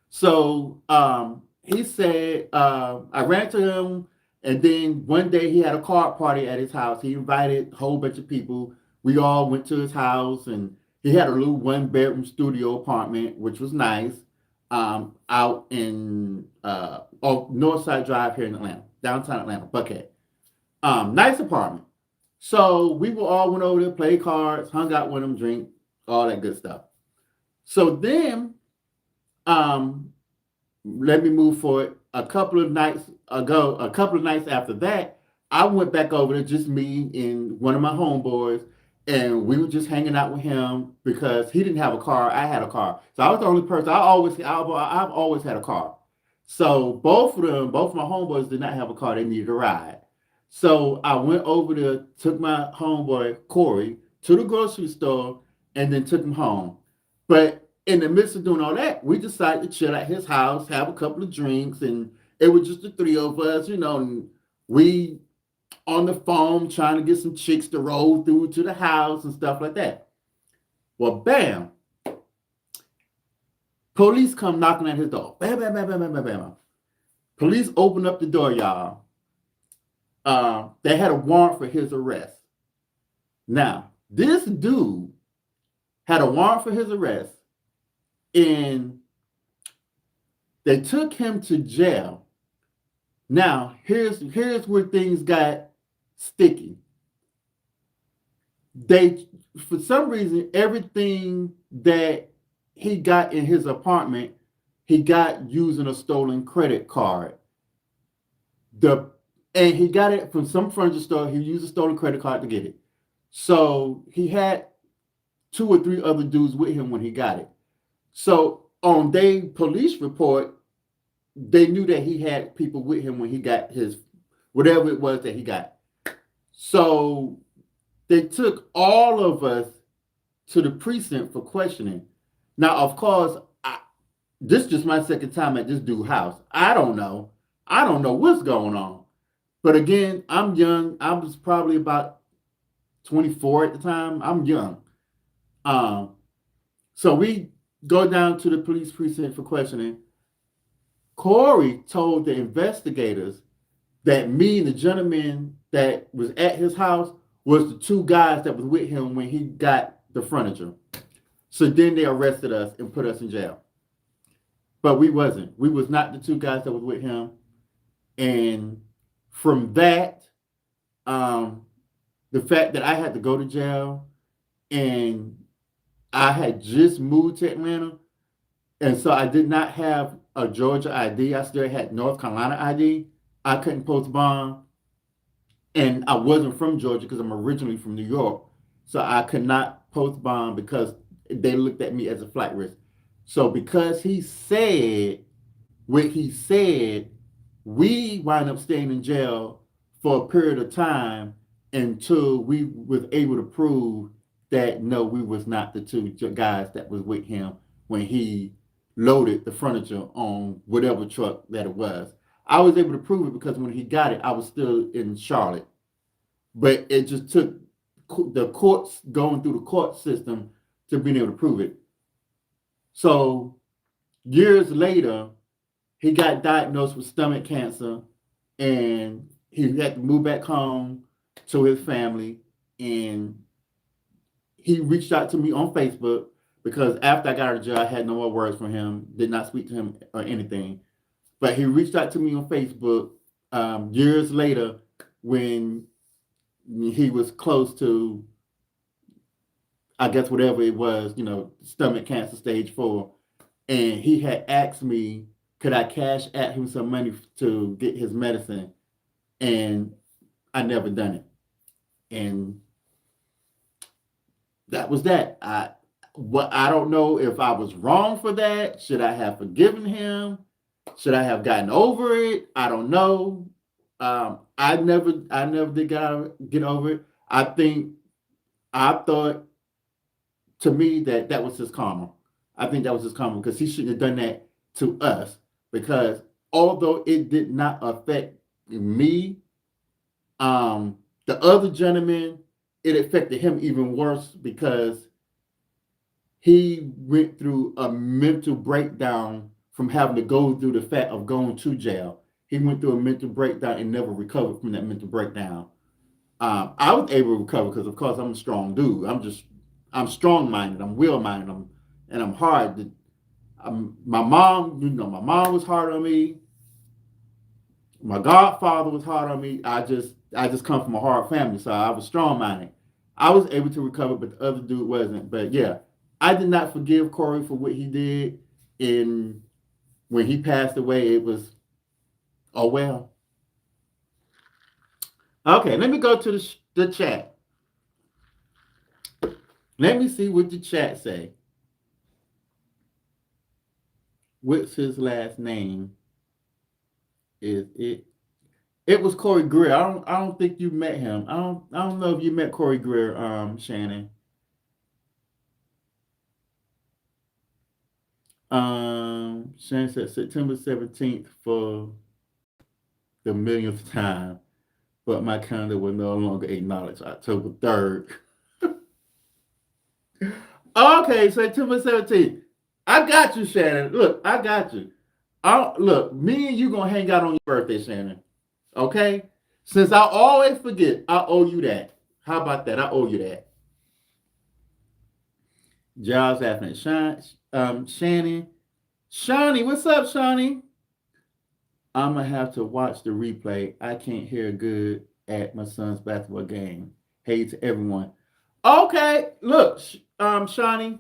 So he said, I ran to him, and then one day he had a card party at his house. He invited a whole bunch of people. We all went to his house, and he had a little one-bedroom studio apartment, which was nice, out in off Northside Drive here in Atlanta, downtown Atlanta, Buckhead. Nice apartment. So we were all went over there, played cards, hung out with him, drink, all that good stuff. So then um, let me move forward. A couple of nights after that, I went back over to just me and one of my homeboys, and we were just hanging out with him because he didn't have a car. I had a car, so I was the only person. I've always had a car. So both of my homeboys did not have a car. They needed a ride. So I went over to took my homeboy Corey to the grocery store and then took him home. But in the midst of doing all that, we decided to chill at his house, have a couple of drinks, and it was just the three of us, and we on the phone trying to get some chicks to roll through to the house and stuff like that. Well, bam, police come knocking at his door. Bam, bam, bam, bam, bam, bam, bam. Police open up the door, y'all. They had a warrant for his arrest. Now, this dude had a warrant for his arrest, and they took him to jail. Now, here's where things got sticky. They, for some reason, everything that he got in his apartment, he got using a stolen credit card. And he got it from some furniture store. He used a stolen credit card to get it. So he had two or three other dudes with him when he got it. So on their police report, they knew that he had people with him when he got his whatever it was that he got. So they took all of us to the precinct for questioning. Now, of course, this is just my second time at this dude's house. I don't know. I don't know what's going on. But again, I'm young. I was probably about 24 at the time. I'm young. Um, so we go down to the police precinct for questioning. Corey told the investigators that me and the gentleman that was at his house was the two guys that was with him when he got the furniture. So then they arrested us and put us in jail. But we wasn't. We was not the two guys that was with him. And from that, the fact that I had to go to jail and I had just moved to Atlanta, and so I did not have a Georgia ID. I still had North Carolina ID. I couldn't post bond, and I wasn't from Georgia because I'm originally from New York, so I could not post bond because they looked at me as a flight risk. So because he said what he said, we wound up staying in jail for a period of time until we was able to prove that no, we was not the two guys that was with him when he loaded the furniture on whatever truck that it was. I was able to prove it because when he got it, I was still in Charlotte. But it just took the courts going through the court system to being able to prove it. So years later, he got diagnosed with stomach cancer and he had to move back home to his family. And he reached out to me on Facebook because after I got out of jail, I had no more words from him, did not speak to him or anything. But he reached out to me on Facebook years later when he was close to, I guess, whatever it was, stomach cancer stage 4. And he had asked me, could I cash at him some money to get his medicine? And I never done it. And that was that. I don't know if I was wrong for that. Should I have forgiven him? Should I have gotten over it? I don't know. I never did get over it. I thought, to me, that was his karma. I think that was his karma because he shouldn't have done that to us. Because although it did not affect me, the other gentleman, it affected him even worse because he went through a mental breakdown from having to go through the fact of going to jail. He went through a mental breakdown and never recovered from that mental breakdown. I was able to recover because, of course, I'm a strong dude. I'm strong-minded. I'm will-minded. And I'm hard. My mom was hard on me. My godfather was hard on me. I just come from a hard family, so I was strong-minded. I was able to recover, but the other dude wasn't. But yeah, I did not forgive Corey for what he did. And when he passed away, it was, oh well. Okay, let me go to the chat. Let me see what the chat say. What's his last name? Is it? It was Corey Greer. I don't think you met him. I don't know if you met Corey Greer, Shannon. Shannon said September 17th for the millionth time, but my calendar will no longer acknowledge October 3rd. Okay, September 17th. I got you, Shannon. Look, I got you. Look, me and you gonna hang out on your birthday, Shannon. Okay? Since I always forget, I owe you that. How about that? I owe you that. Giles asking Shannon. Shawnee, what's up, Shawnee? I'm gonna have to watch the replay. I can't hear good at my son's basketball game. Hey to everyone. Okay, look, Shawnee.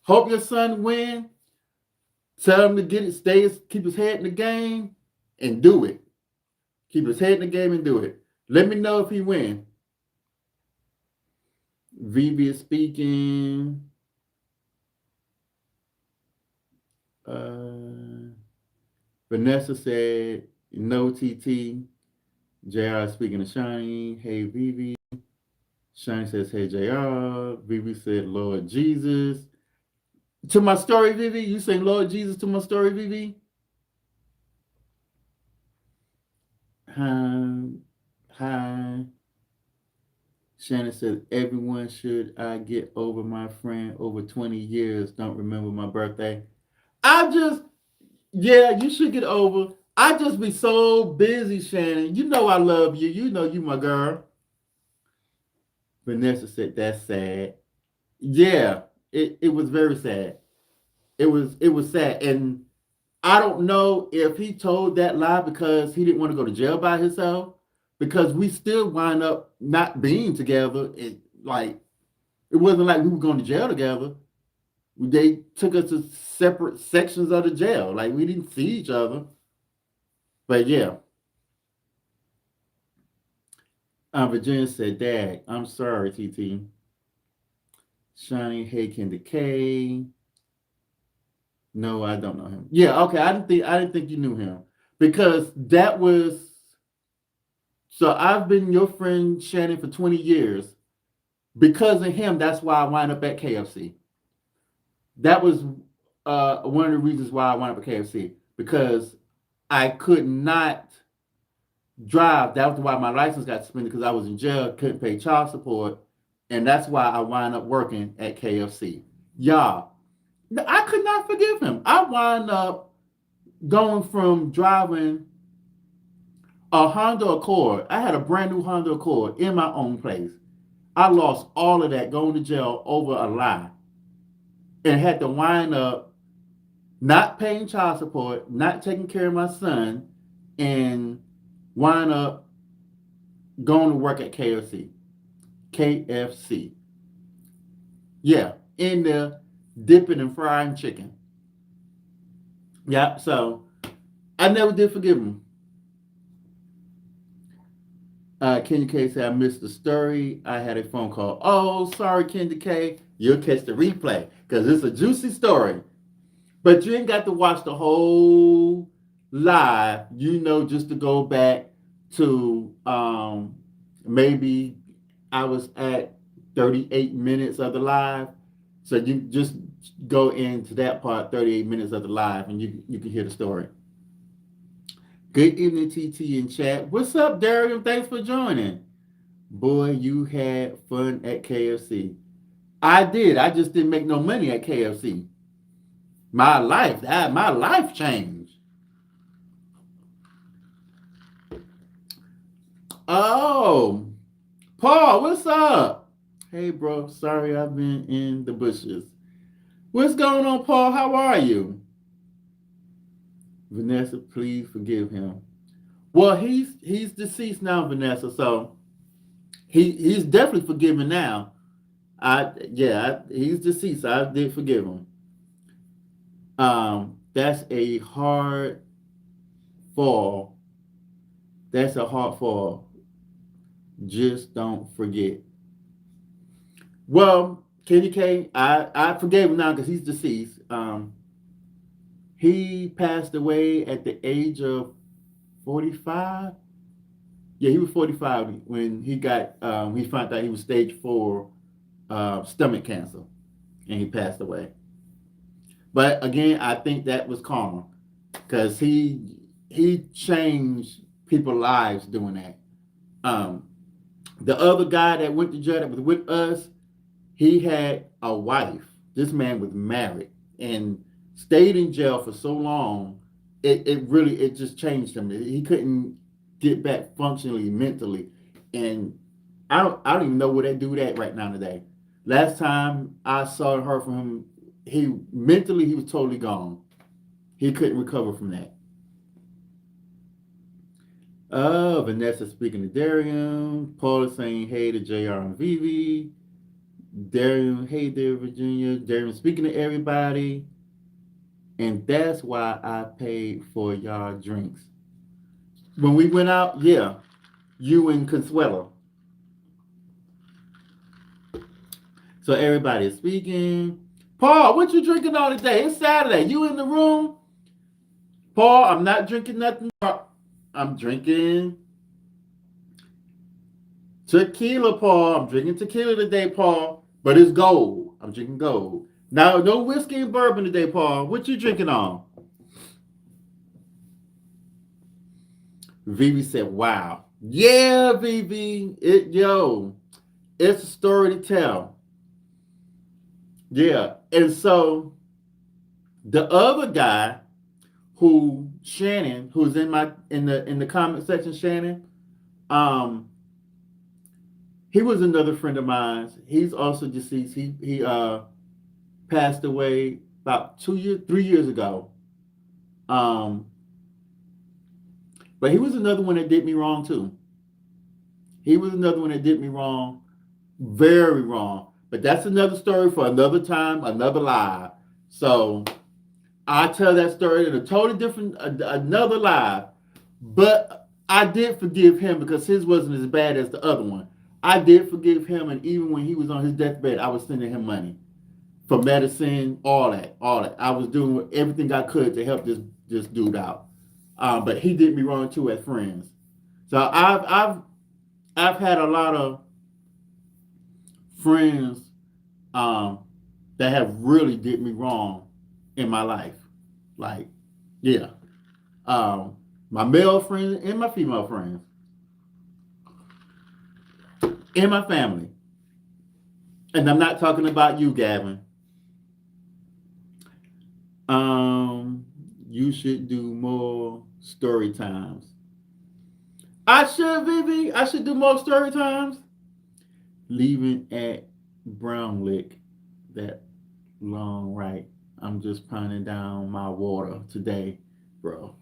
Hope your son win. Tell him to get it, keep his head in the game, and do it. Keep his head in the game and do it. Let me know if he win. Vivi is speaking. Vanessa said, no TT. JR speaking to Shiny. Hey, Vivi. Shiny says, hey, JR. Vivi said, Lord Jesus. To my story, Vivi? You saying Lord Jesus to my story, Vivi? Hi. Shannon says, everyone should I get over my friend over 20 years, don't remember my birthday. Yeah, you should get over. I just be so busy, Shannon. You know I love you. You know you my girl. Vanessa said, that's sad. Yeah, it was very sad. It was sad. And I don't know if he told that lie because he didn't want to go to jail by himself, because we still wind up not being together. It wasn't like we were going to jail together. They took us to separate sections of the jail. Like we didn't see each other. But yeah. Virginia said, Dad, I'm sorry, TT. Shiny Haken Decay. No, I don't know him. Yeah, okay. I didn't think you knew him. Because that was, so I've been your friend, Shannon, for 20 years. Because of him, that's why I wind up at KFC. That was one of the reasons why I went up at KFC, because I could not drive. That was why my license got suspended, because I was in jail, couldn't pay child support, and that's why I wound up working at KFC. Y'all, I could not forgive him. I wound up going from driving a Honda Accord. I had a brand new Honda Accord in my own place. I lost all of that going to jail over a lie, and had to wind up not paying child support, not taking care of my son, and wind up going to work at KFC. KFC. Yeah, in there dipping and frying chicken. Yeah, so I never did forgive him. Kenny K said, I missed the story. I had a phone call. Oh, sorry, Kenny K. You'll catch the replay because it's a juicy story. But you ain't got to watch the whole live, just to go back to maybe I was at 38 minutes of the live. So you just go into that part, 38 minutes of the live, and you can hear the story. Good evening, TT in chat. What's up, Darian? Thanks for joining. Boy, you had fun at KFC. I did. I just didn't make no money at KFC. My life changed. Oh, Paul, what's up? Hey, bro. Sorry I've been in the bushes. What's going on, Paul? How are you? Vanessa, please forgive him. Well, he's deceased now, Vanessa, so he's definitely forgiven now. He's deceased. So I did forgive him. That's a hard fall. That's a hard fall. Just don't forget. Well, Kenny K, I forgave him now because he's deceased. He passed away at the age of 45. Yeah, he was 45 when he found out he was stage 4 stomach cancer, and he passed away. But again, I think that was karma, because he changed people's lives doing that. The other guy that went to jail that was with us, he had a wife. This man was married and stayed in jail for so long. It just changed him. He couldn't get back functionally mentally, and I don't even know where they do that right now today. Last time I saw and heard from him, he was totally gone. He couldn't recover from that. Vanessa speaking to Darian. Paul is saying hey to JR and Vivi. Darian, hey there, Virginia. Darian speaking to everybody. And that's why I paid for y'all drinks. When we went out, yeah, you and Consuelo. So everybody is speaking. Paul, what you drinking on today? It's Saturday. You in the room? Paul, I'm not drinking nothing. I'm drinking tequila, Paul. I'm drinking tequila today, Paul. But it's gold. I'm drinking gold. Now, no whiskey and bourbon today, Paul. What you drinking on? Vivi said, wow. Yeah, Vivi. It's a story to tell. Yeah. And so the other guy Shannon, who's in the comment section, Shannon, he was another friend of mine. He's also deceased. He passed away about 3 years ago. But he was another one that did me wrong too. He was another one that did me wrong, very wrong. But that's another story for another time, another live. So I tell that story in a totally different, another live. But I did forgive him because his wasn't as bad as the other one. I did forgive him, and even when he was on his deathbed, I was sending him money for medicine, all that. I was doing everything I could to help this dude out. But he did me wrong too as friends. So I've had a lot of friends that have really did me wrong. in my life. Like, yeah. Um, my male friends and my female friends and my family. And I'm not talking about you, Gavin. Um, you should do more story times. I should, Vivi. I should do more story times. Leaving at Brown Lick that long right. I'm just pounding down my water today, bro.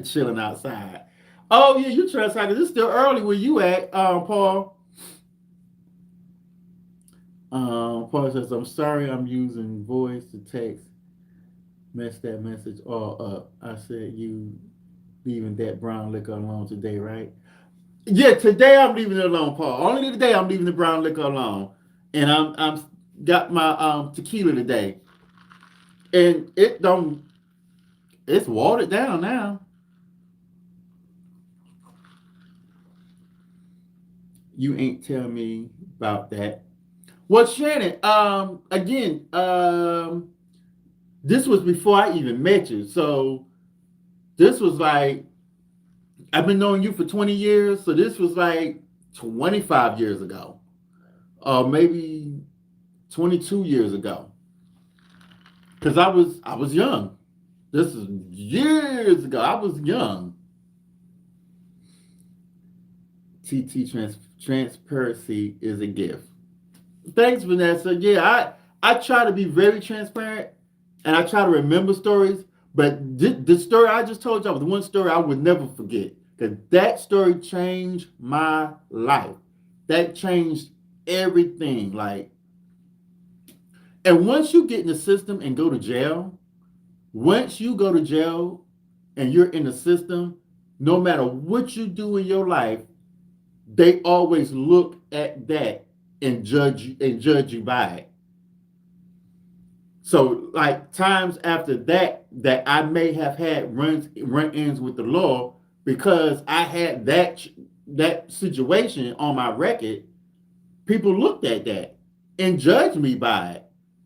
Chilling outside. Oh yeah, you trespassing. It's still early where you at, Paul. Paul says, I'm sorry I'm using voice to text. Mess that message all up. I said you leaving that brown liquor alone today, right? Yeah, today I'm leaving it alone, Paul. Only today I'm leaving the brown liquor alone. And I'm got my tequila today. And it's watered down now. You ain't tell me about that. Well, Shannon, again, this was before I even met you. So this was like I've been knowing you for 20 years, so this was like 25 years ago. Or maybe 22 years ago. Cuz I was young. This is years ago. I was young. Transparency is a gift. Thanks, Vanessa. Yeah, I try to be very transparent and I try to remember stories. But the story I just told y'all was the one story I would never forget. Because that story changed my life. That changed everything. Like, and once you get in the system and go to jail, once you go to jail and you're in the system, no matter what you do in your life, they always look at that and judge you by it. So like times after that I may have had run-ins with the law because I had that situation on my record, people looked at that and judged me by it.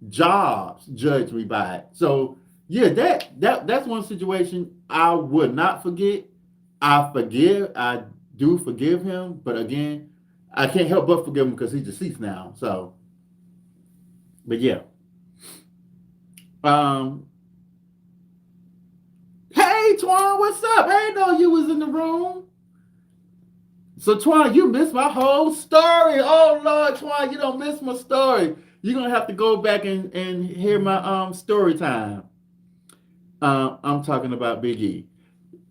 Jobs judged me by it. So yeah, that's one situation I would not forget. I do forgive him, but again, I can't help but forgive him because he's deceased now. So, but yeah. Um, hey Twan, what's up? I didn't know you was in the room. So Twan, you missed my whole story. Oh Lord, Twan, you don't miss my story. You're gonna have to go back and hear my story time. I'm talking about Big E.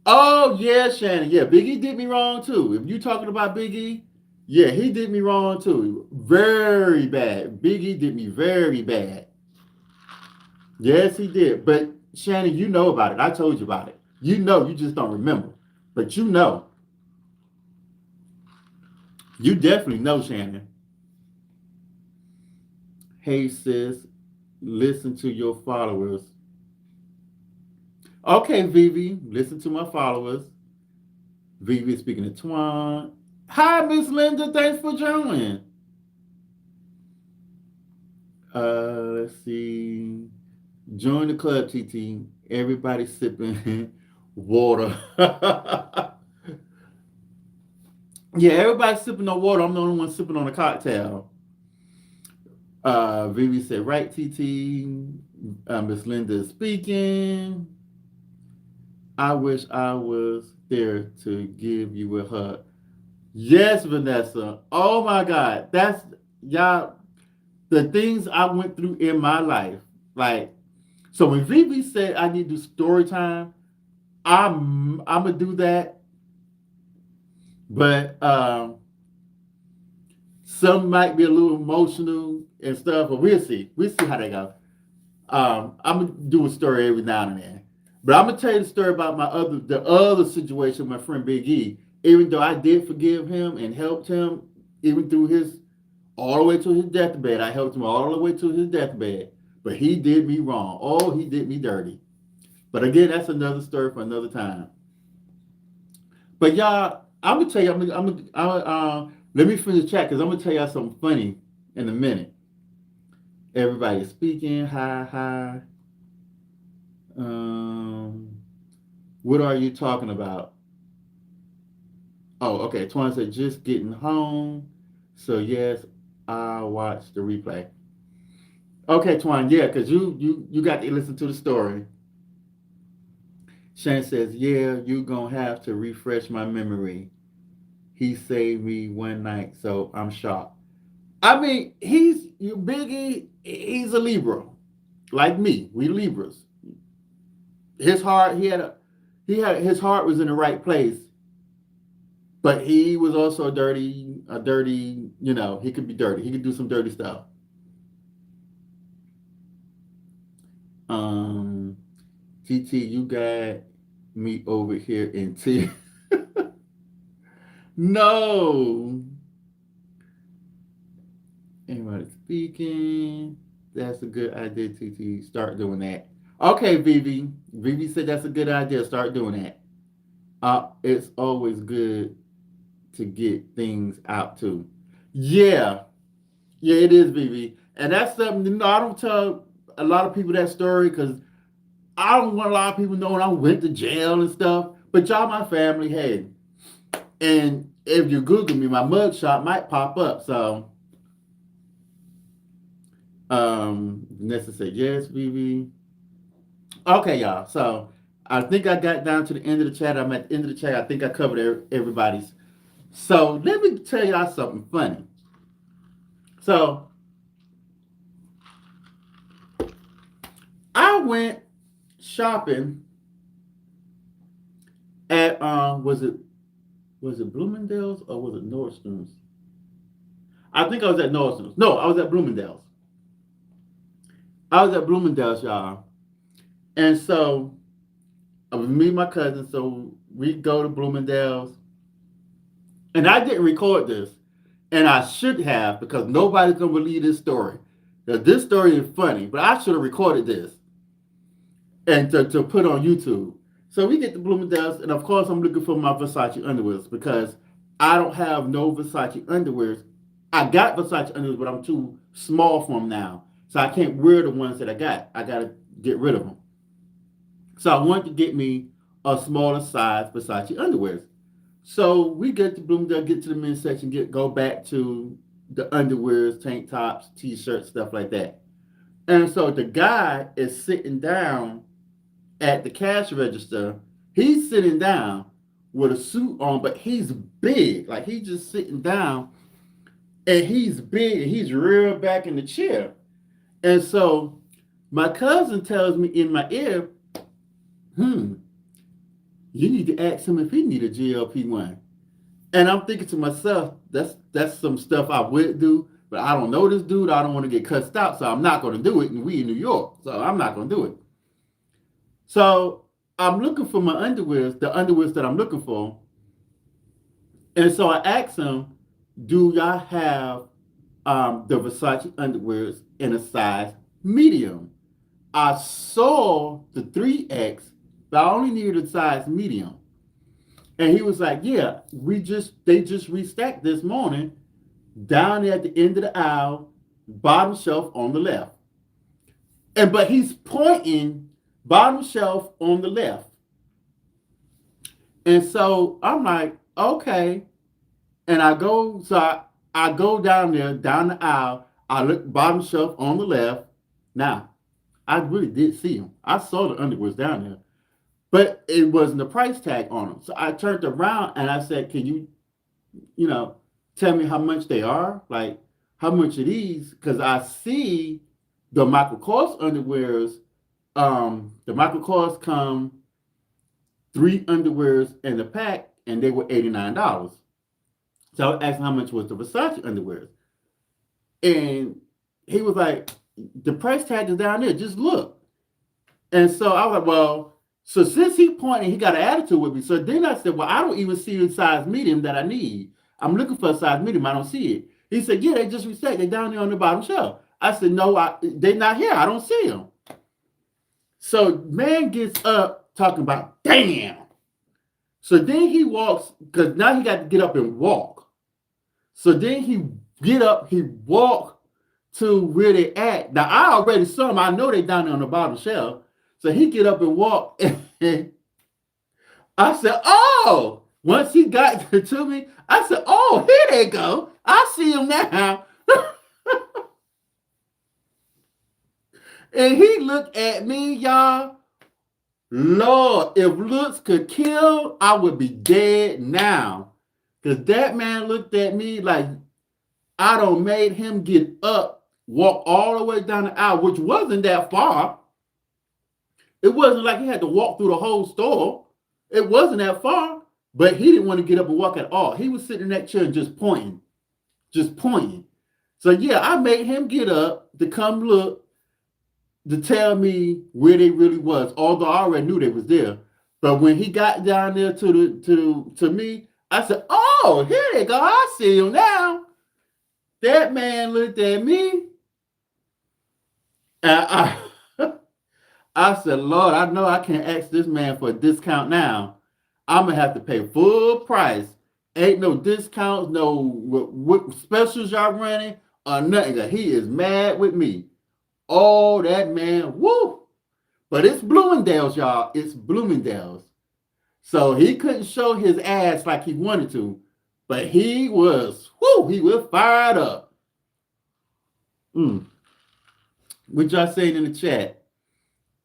Oh yeah, Shannon. Yeah, Big E did me wrong too. If you talking about Big E, yeah, he did me wrong too. Very bad. Big E did me very bad. Yes, he did. But Shannon, you know about it. I told you about it. You know, you just don't remember. But you know. You definitely know, Shannon. Hey sis, listen to your followers. Okay, Vivi, listen to my followers. Vivi speaking to Twan. Hi, Miss Linda. Thanks for joining. Let's see. Join the club, TT. Everybody sipping water. Yeah, everybody's sipping on water. I'm the only one sipping on a cocktail. Vivi said, right, TT. Miss Linda is speaking. I wish I was there to give you a hug. Yes, Vanessa. Oh my God. That's y'all the things I went through in my life. Like, so when Vivi said I need to do story time, I'm gonna do that. But some might be a little emotional and stuff, but we'll see. We'll see how they go. I'm gonna do a story every now and then. But I'm gonna tell you the story about the other situation with my friend Big E. Even though I did forgive him and helped him, even through his all the way to his deathbed, I helped him all the way to his deathbed. But he did me wrong. Oh, he did me dirty. But again, that's another story for another time. But y'all, I'm gonna tell you, let me finish the chat because I'm gonna tell y'all something funny in a minute. Everybody speaking, hi, hi. Um, what are you talking about? Oh, okay. Twan said just getting home. So yes, I'll watch the replay. Okay, Twan, yeah, because you got to listen to the story. Shane says, yeah, you gonna have to refresh my memory. He saved me one night, so I'm shocked. I mean, he's you Biggie, he's a Libra. Like me. We Libras. His heart, he had his heart was in the right place, but he was also a dirty, he could be dirty. He could do some dirty stuff. Um TT, you got me over here in tears. No. Anybody speaking? That's a good idea, TT. Start doing that. Okay, Vivi. Vivi said that's a good idea. Start doing that. It's always good to get things out too. Yeah, yeah, it is, Vivi, and that's something. I don't tell a lot of people that story because I don't want a lot of people knowing I went to jail and stuff. But y'all, my family, hey, and if you Google me, my mugshot might pop up. So, Nessa said yes, Vivi. Okay, y'all. So I think I got down to the end of the chat. I'm at the end of the chat. I think I covered everybody's. So let me tell y'all something funny. So I went shopping at was it Bloomingdale's or was it Nordstrom's? I think I was at Nordstrom's. No, I was at Bloomingdale's. I was at Bloomingdale's, y'all. And so I was me and my cousin. So we go to Bloomingdale's, and I didn't record this, and I should have because nobody's gonna believe this story. Now, this story is funny, but I should have recorded this and to put on YouTube. So we get to Bloomingdale's, and of course I'm looking for my Versace underwears because I don't have no Versace underwears. I got Versace underwears, but I'm too small for them now, so I can't wear the ones that I got. I gotta get rid of them. So I wanted to get me a smaller size Versace underwears. So we get to Bloomingdale, get to the men's section, go back to the underwears, tank tops, t-shirts, stuff like that. And so the guy is sitting down at the cash register. He's sitting down with a suit on, but he's big. Like he's just sitting down and he's big and he's real back in the chair. And so my cousin tells me in my ear, you need to ask him if he need a GLP-1. And I'm thinking to myself, that's some stuff I would do, but I don't know this dude. I don't want to get cussed out, so I'm not going to do it. And we in New York, so I'm not going to do it. So I'm looking for my underwears, the underwears that I'm looking for. And so I asked him, do y'all have the Versace underwears in a size medium? I saw the 3X, but I only needed a size medium. And he was like, yeah, they just restacked this morning down there at the end of the aisle, bottom shelf on the left. But he's pointing bottom shelf on the left. And so I'm like, okay. And I go down there, down the aisle. I look bottom shelf on the left. Now, I really did see him. I saw the underwears down there. But it wasn't a price tag on them. So I turned around and I said, can you tell me how much they are? Like, how much are these? Because I see the Michael Kors underwears. The Michael Kors come 3 underwears in the pack, and they were $89. So I asked him how much was the Versace underwears. And he was like, the price tag is down there. Just look. And so I was like, well, so since he pointed, he got an attitude with me. So then I said, well, I don't even see the size medium that I need. I'm looking for a size medium. I don't see it. He said, yeah, they just reset. They're down there on the bottom shelf. I said, no, they're not here. I don't see them. So man gets up talking about, damn. So then he walks, because now he got to get up and walk. So then he get up, he walk to where they at. Now I already saw them. I know they down there on the bottom shelf. So he get up and walk. And I said, oh, once he got to me, I said, oh, here they go. I see him now. And he looked at me, y'all. Lord, if looks could kill, I would be dead now. Because that man looked at me like I done made him get up, walk all the way down the aisle, which wasn't that far. It wasn't like he had to walk through the whole store. It wasn't that far. But he didn't want to get up and walk at all. He was sitting in that chair and just pointing. Just pointing. So yeah, I made him get up to come look, to tell me where they really was, although I already knew they was there. But when he got down there to me, I said, oh, here they go. I see him now. That man looked at me. And I said, Lord, I know I can't ask this man for a discount now. I'm going to have to pay full price. Ain't no discounts, no what specials y'all running or nothing. He is mad with me. Oh, that man, woo. But it's Bloomingdale's, y'all. It's Bloomingdale's. So he couldn't show his ass like he wanted to. But he was fired up. What y'all saying in the chat?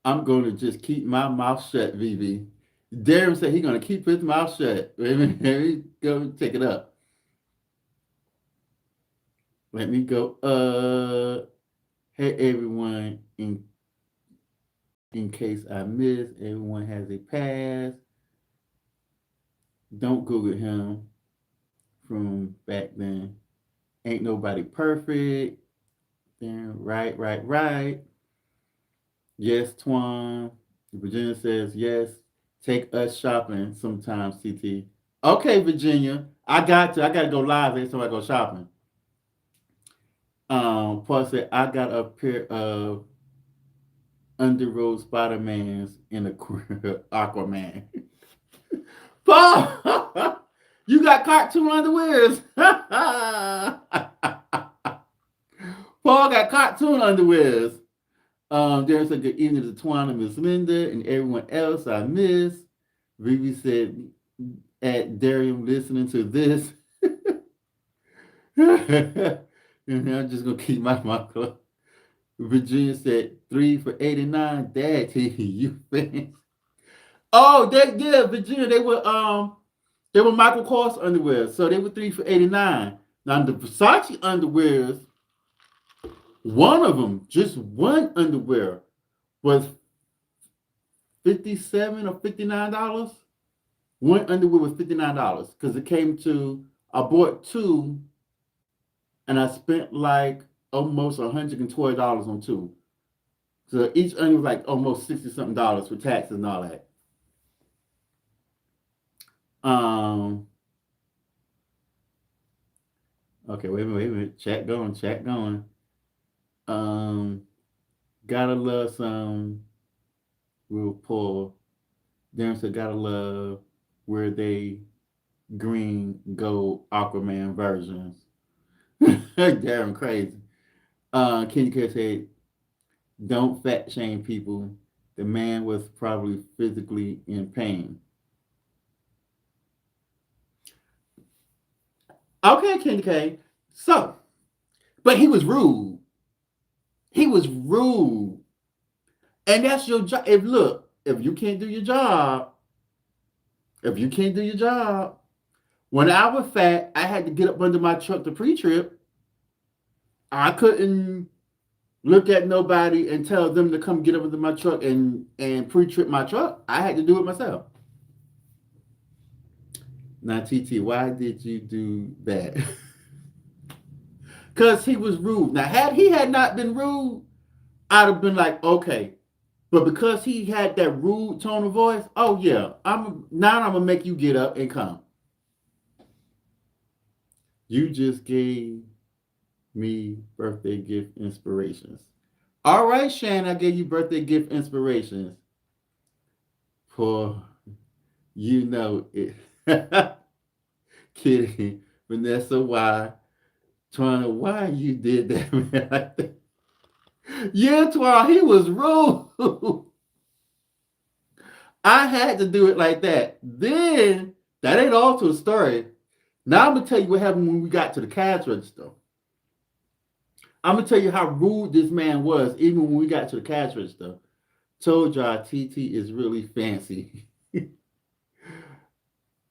I'm going to just keep my mouth shut, VV. Darren said he's going to keep his mouth shut. Wait a minute. Let me go take it up. Let me go. Hey, everyone. In case I missed, everyone has a pass. Don't Google him from back then. Ain't nobody perfect. Then right. Yes, Twan. Virginia says yes. Take us shopping sometimes, CT. Okay, Virginia. I got to go live every time I go shopping. Paul said, I got a pair of Underoath Spider-Mans in a Aquaman. Paul, you got cartoon underwears. Paul got cartoon underwears. Darren said, good evening to Twan and Miss Linda and everyone else I miss. Vivi said, at Darium listening to this. I'm just going to keep my mouth closed. Virginia said, 3 for $89. Dad, you fans. Oh, Virginia, they were Michael Kors underwear. So they were 3 for $89. Now the Versace underwears, one of them, just one underwear, was $57 or $59. One underwear was $59 because it came to, I bought two and I spent like almost $112 on two. So each underwear was like almost $60-something for taxes and all that. Okay, wait a minute. Chat going. Gotta love some real poor. Darren said, gotta love where they green, gold, Aquaman versions. Darren crazy. Kenny K said, don't fat shame people. The man was probably physically in pain. Okay, Kenny K. So, but he was rude. And that's your job. If you can't do your job, when I was fat, I had to get up under my truck to pre-trip. I couldn't look at nobody and tell them to come get up under my truck and pre-trip my truck. I had to do it myself. Now, TT, why did you do that? Because he was rude. Now, had he not been rude, I'd have been like, okay. But because he had that rude tone of voice, oh yeah, I'm gonna make you get up and come. You just gave me birthday gift inspirations. All right, Shan, I gave you birthday gift inspirations. For you know it. Kidding. Vanessa, why you did that, man? Yeah, Twan, he was rude. I had to do it like that. Then that ain't all to the story. Now I'm gonna tell you what happened when we got to the cash register. I'm gonna tell you how rude this man was, even when we got to the cash register. Told y'all TT is really fancy.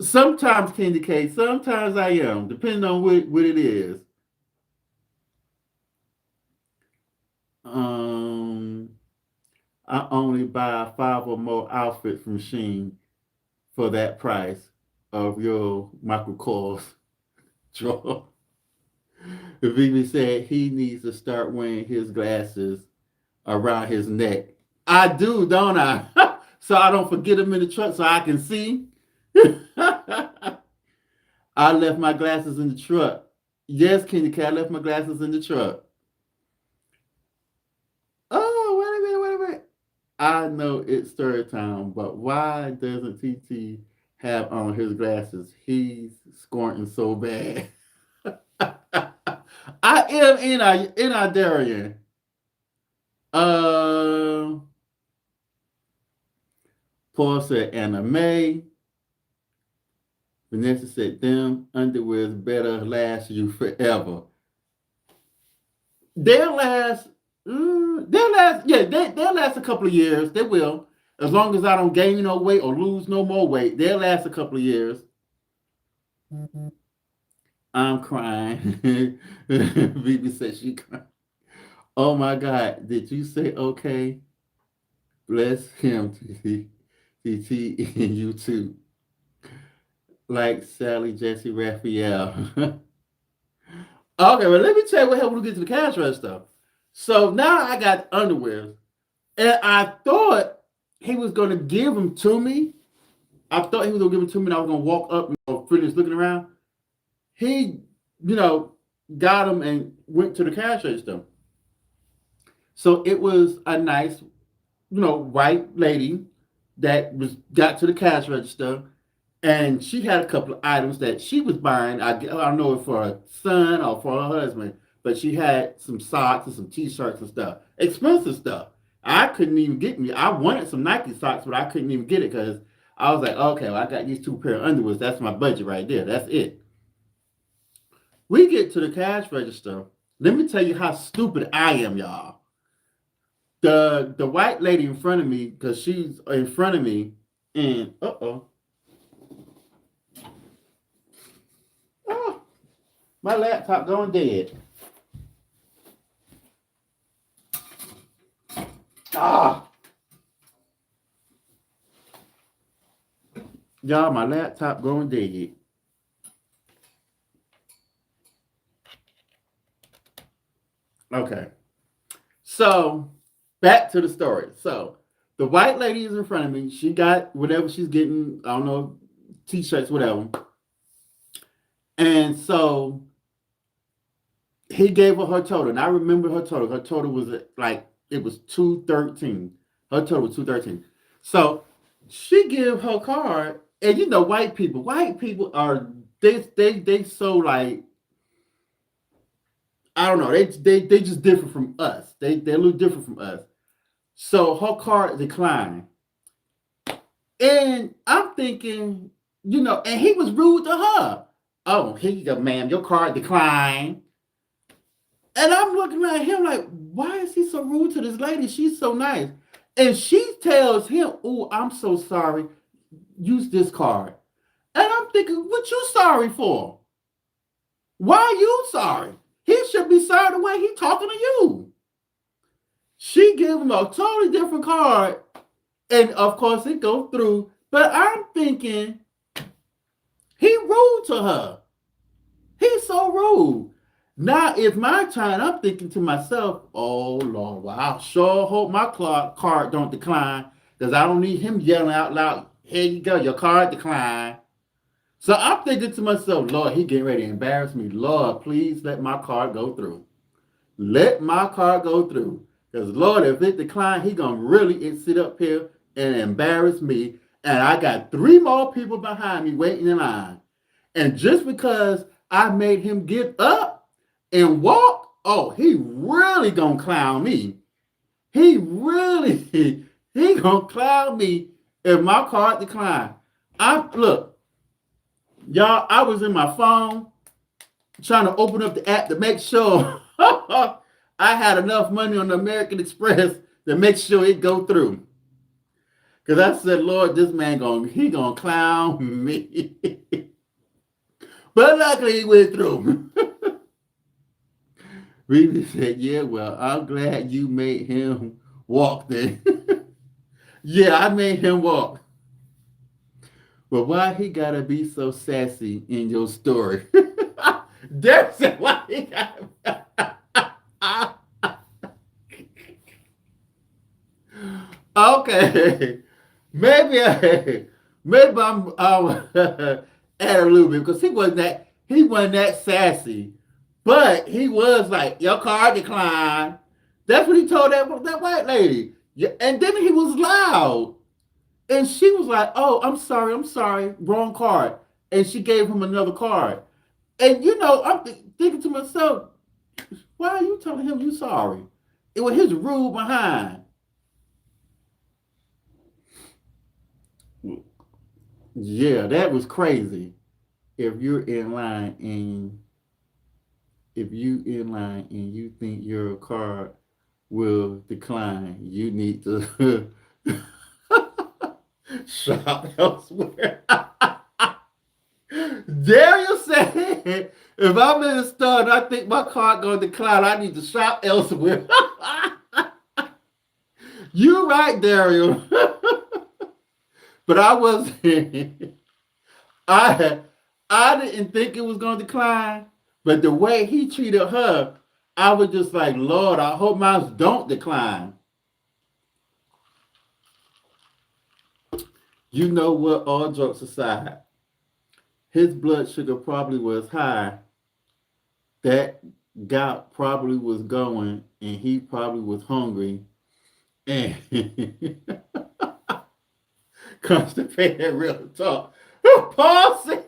Sometimes Candy K, sometimes I am, depending on what it is. Um, I only buy 5 or more outfits from Sheen for that price of your Michael Kors draw. Vivi said he needs to start wearing his glasses around his neck. I do, don't I? So I don't forget them in the truck so I can see. I left my glasses in the truck. Yes, Kenny K, I left my glasses in the truck. Oh, wait a minute. I know it's story time, but why doesn't TT have on his glasses? He's squinting so bad. I am in our Darian. Uh, Paul said anime. Vanessa said them underwears better last you forever. They'll last. They'll last. Yeah, they'll last a couple of years. They will, as long as I don't gain no weight or lose no more weight. They'll last a couple of years. I'm crying. Vivi said she crying. Oh my God! Did you say okay? Bless him, TT, and you too. Like Sally, Jesse, Raphael. Okay, well, let me tell you what happened when we get to the cash register. So now I got underwear, and I thought he was going to give them to me. I thought he was going to give them to me, and I was going to walk up and finish looking around. He, you know, got them and went to the cash register. So it was a nice, white lady that was got to the cash register, and she had a couple of items that she was buying. I don't know if for her son or for her husband, but she had some socks and some t-shirts and stuff, expensive stuff. I couldn't even get me. I wanted some Nike socks, but I couldn't even get it because I was like, okay, well, I got these 2 pair of underwears. That's my budget right there. That's it. We get to the cash register. Let me tell you how stupid I am, y'all. The white lady in front of me, because she's in front of me, and oh, my laptop going dead. Ah, y'all, my laptop going dead. Okay, so back to the story. So the white lady is in front of me. She got whatever she's getting. I don't know, t-shirts, whatever. And so he gave her total, and I remember her total. Her total was like it was 213. Her total was 213. So she gave her card, and white people are they so like I don't know, they just different from us. They look different from us. So her card declined, and I'm thinking, and he was rude to her. Oh, here you go, ma'am. Your card declined. And I'm looking at him like, why is he so rude to this lady? She's so nice. And she tells him, oh, I'm so sorry. Use this card. And I'm thinking, what you sorry for? Why are you sorry? He should be sorry the way he talking to you. She gave him a totally different card. And of course it goes through. But I'm thinking, he rude to her. He's so rude. Now it's my turn. I'm thinking to myself, oh Lord, well, I sure hope my card don't decline because I don't need him yelling out loud, here you go, your card declined. So I'm thinking to myself, Lord, he getting ready to embarrass me. Lord, please let my card go through. Let my card go through. Because Lord, if it decline, he gonna really sit up here and embarrass me. And I got 3 more people behind me waiting in line. And just because I made him get up and walk, oh, he really gonna clown me. He gonna clown me If my card declined, look, y'all, I was in my phone trying to open up the app to make sure I had enough money on the American Express to make sure it go through. Cause I said, Lord, this man gonna clown me. But luckily he went through. Riri said, yeah, well, I'm glad you made him walk then. Yeah, I made him walk. But why he gotta be so sassy in your story? That's why he gotta. Okay, maybe I'm add a little bit because he wasn't that sassy, but he was like your card declined. That's what he told that white lady. Yeah, and then he was loud, and she was like, "Oh, I'm sorry, wrong card," and she gave him another card. And I'm thinking to myself, why are you telling him you sorry? It was his rude behind. Yeah, that was crazy. If you're in line and if you in line and you think your card will decline, you need to shop elsewhere. Daniel said, if I'm in a store and I think my card gonna decline, I need to shop elsewhere. You right, Daryl. But I wasn't. I I didn't think it was gonna decline, but the way he treated her, I was just like, Lord, I hope mine don't decline. You know what? All jokes aside, his blood sugar probably was high. That gout probably was going, and he probably was hungry and constipated. Real talk. Paul said,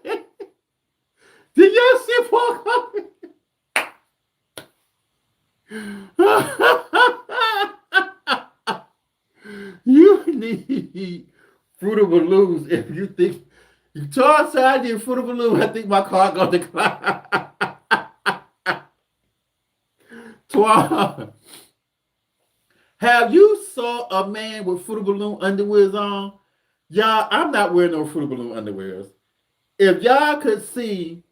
"Did y'all see Paul coming?" You need Fruit of Balloons if you think you toss out your Fruit of Balloons. I think my car gonna decline. Twan, have you saw a man with Fruit of Balloon underwears on? Y'all, I'm not wearing no Fruit of Balloon underwears. If y'all could see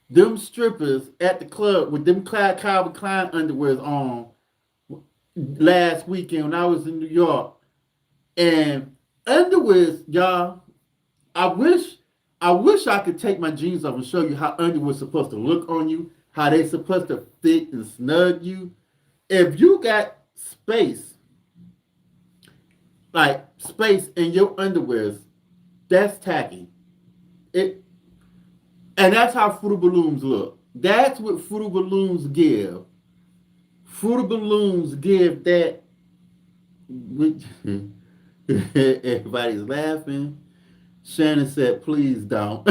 them strippers at the club with them Calvin Klein underwears on last weekend when I was in New York, and underwears, y'all, I wish I could take my jeans off and show you how underwear's supposed to look on you, how they supposed to fit and snug you. If you got space, like space in your underwears, that's tacky. It and that's how Fruit of Balloons look. That's what Fruit of Balloons give. Fruit of Balloons give that. Everybody's laughing. Shannon said, please don't.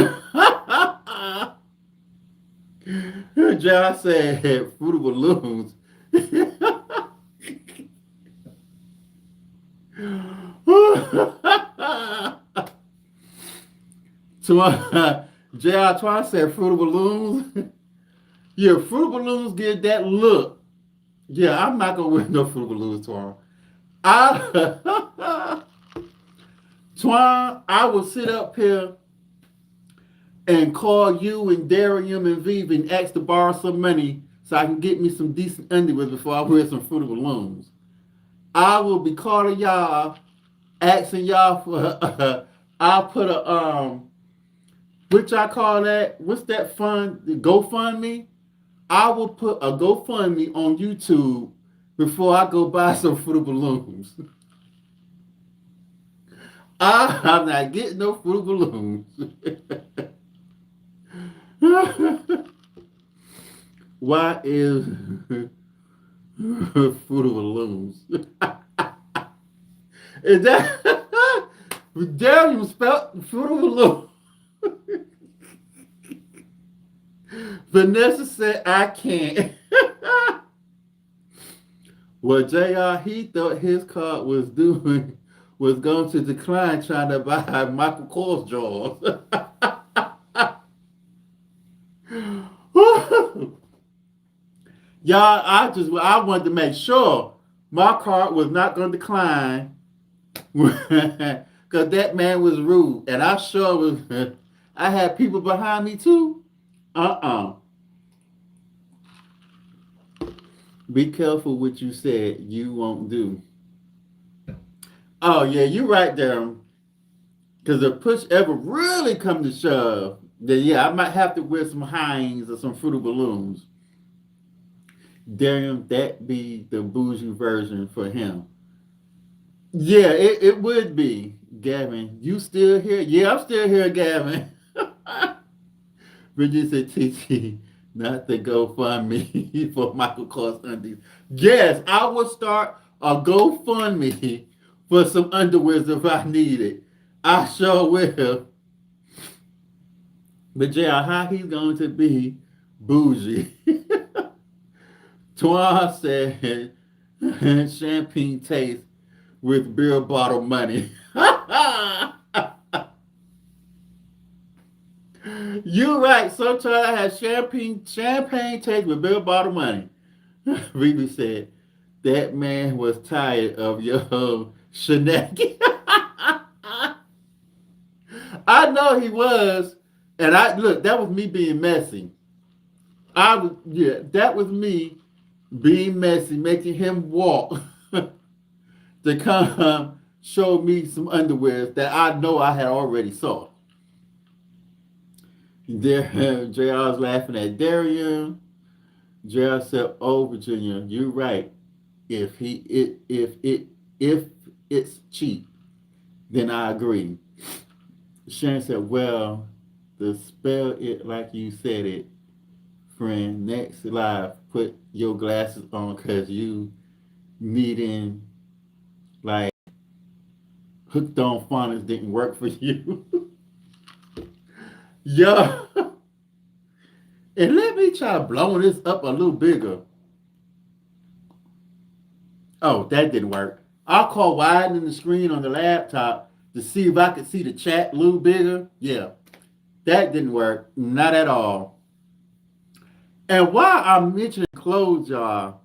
Josh said, Fruit of Balloons. J.R. Twan said, Fruit of Balloons. Yeah, Fruit of Balloons give that look. Yeah, I'm not going to wear no Fruit of Balloons tomorrow. Twan, I will sit up here and call you and Darium and Viv and ask to borrow some money so I can get me some decent underwear before I wear some Fruit of Balloons. I will be calling y'all, asking y'all for. I'll put which I call that? What's that fund? The GoFundMe. I will put a GoFundMe on YouTube before I go buy some Fruit of Balloons. I'm not getting no Fruit of Balloons. Why is Fruit of Balloons? Is that Dare you spelled Fruit of Balloons? Vanessa said I can't. Well, JR, he thought his card was doing was going to decline trying to buy Michael Kors drawers. Y'all, I wanted to make sure my card was not going to decline because that man was rude, and I sure was. I had people behind me too. Uh-uh. Be careful what you said you won't do. Oh yeah, you right there. Because if push ever really come to shove, then yeah, I might have to wear some Heinz or some Fruit of Balloons. Damn, that be the bougie version for him. Yeah, it would be. Gavin, you still here? Yeah, I'm still here, Gavin. Bridget said, TT, not the GoFundMe for Michael Kors undies. Yes, I will start a GoFundMe for some underwears if I need it. I sure will. But yeah, how he's going to be bougie. Twan said, champagne taste with beer bottle money. You're right. Sometimes I have champagne taste with beer bottle money. Reba said, that man was tired of your shenanigans. I know he was. And I look, that was me being messy. That was me being messy, making him walk to come show me some underwear that I know I had already saw. There, JR's laughing at Darian. JR said, "Oh, Virginia, you're right. If it's cheap, then I agree." Sharon said, "Well, to spell it like you said it, friend. Next live, put your glasses on because you needing like hooked on phonics didn't work for you." Yeah. And let me try blowing this up a little bigger. Oh, that didn't work. I'll call widening the screen on the laptop to see if I could see the chat a little bigger. Yeah, that didn't work. Not at all. And while I'm mentioning clothes, y'all,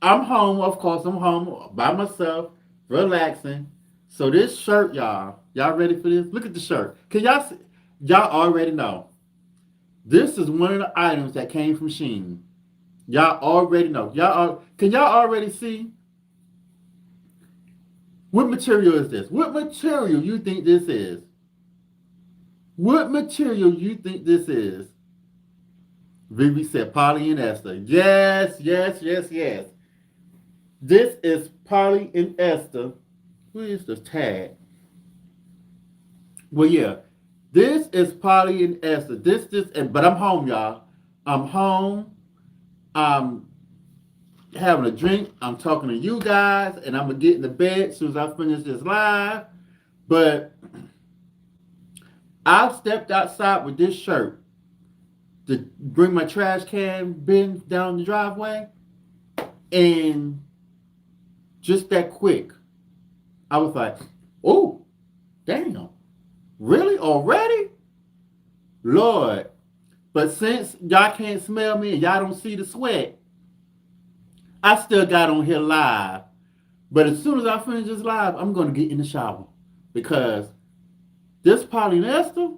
I'm home. Of course, I'm home by myself, relaxing. So this shirt, y'all ready for this? Look at the shirt. Can y'all see? Y'all already know. This is one of the items that came from Shein. Y'all already know. Can y'all already see? What material is this? What material you think this is? What material you think this is? Vivi said poly and ester. Yes, yes, yes, yes. This is poly and ester. Where is the tag? Well, yeah. This is poly and ester. But I'm home, y'all. I'm home. I'm having a drink. I'm talking to you guys, and I'm gonna get in the bed as soon as I finish this live. But I've stepped outside with this shirt to bring my trash can bin down the driveway, and just that quick, I was like, "Oh, damn, really already, Lord!" But since y'all can't smell me and y'all don't see the sweat, I still got on here live. But as soon as I finish this live, I'm gonna get in the shower because this polyester,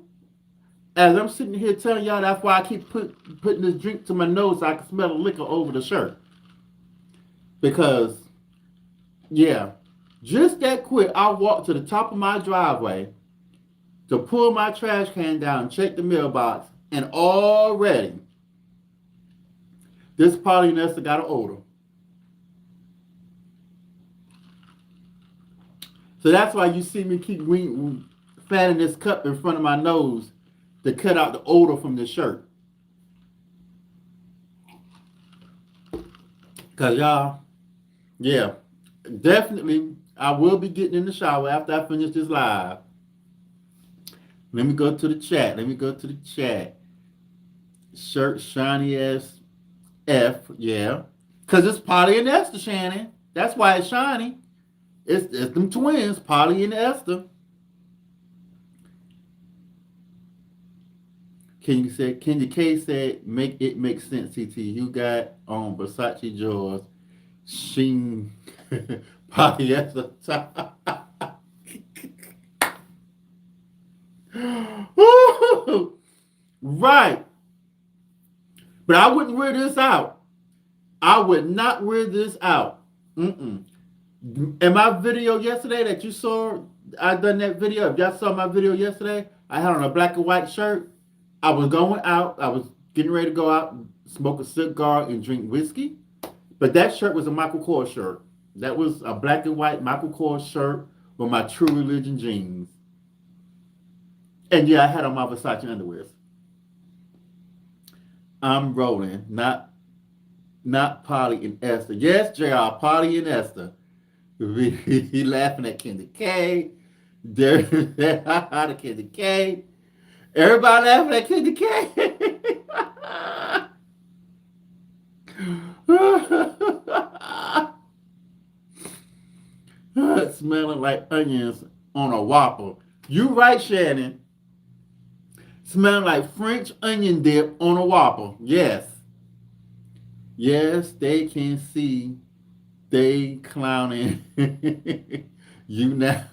as I'm sitting here telling y'all, that's why I keep putting this drink to my nose so I can smell the liquor over the shirt. Because, yeah, just that quick, I walked to the top of my driveway to pull my trash can down, check the mailbox, and already this polyester got an odor. So that's why you see me keep fanning this cup in front of my nose to cut out the odor from the shirt. Because y'all, yeah, definitely I will be getting in the shower after I finish this live. Let me go to the chat. Shirt shiny as F, yeah. Because it's polyester, Shannon. That's why it's shiny. It's them twins, Polly and Esther. Kenya K said, make it make sense, TT. You got on Versace drawers, Sheen polyester top. Right. But I wouldn't wear this out. I would not wear this out. Mm-mm. In my video yesterday that you saw, I done that video. If y'all saw my video yesterday, I had on a black and white shirt. I was going out. I was getting ready to go out and smoke a cigar and drink whiskey. But that shirt was a Michael Kors shirt. That was a black and white Michael Kors shirt with my True Religion jeans. And yeah, I had on my Versace underwears. I'm rolling, not Polly and Esther. Yes, JR, Polly and Esther. He laughing at Kendra K. There, the Kendra K. Everybody laughing at Kendra K. Smelling like onions on a Whopper. You right, Shannon. Smelling like French onion dip on a Whopper. Yes. Yes, they can see they clowning you now.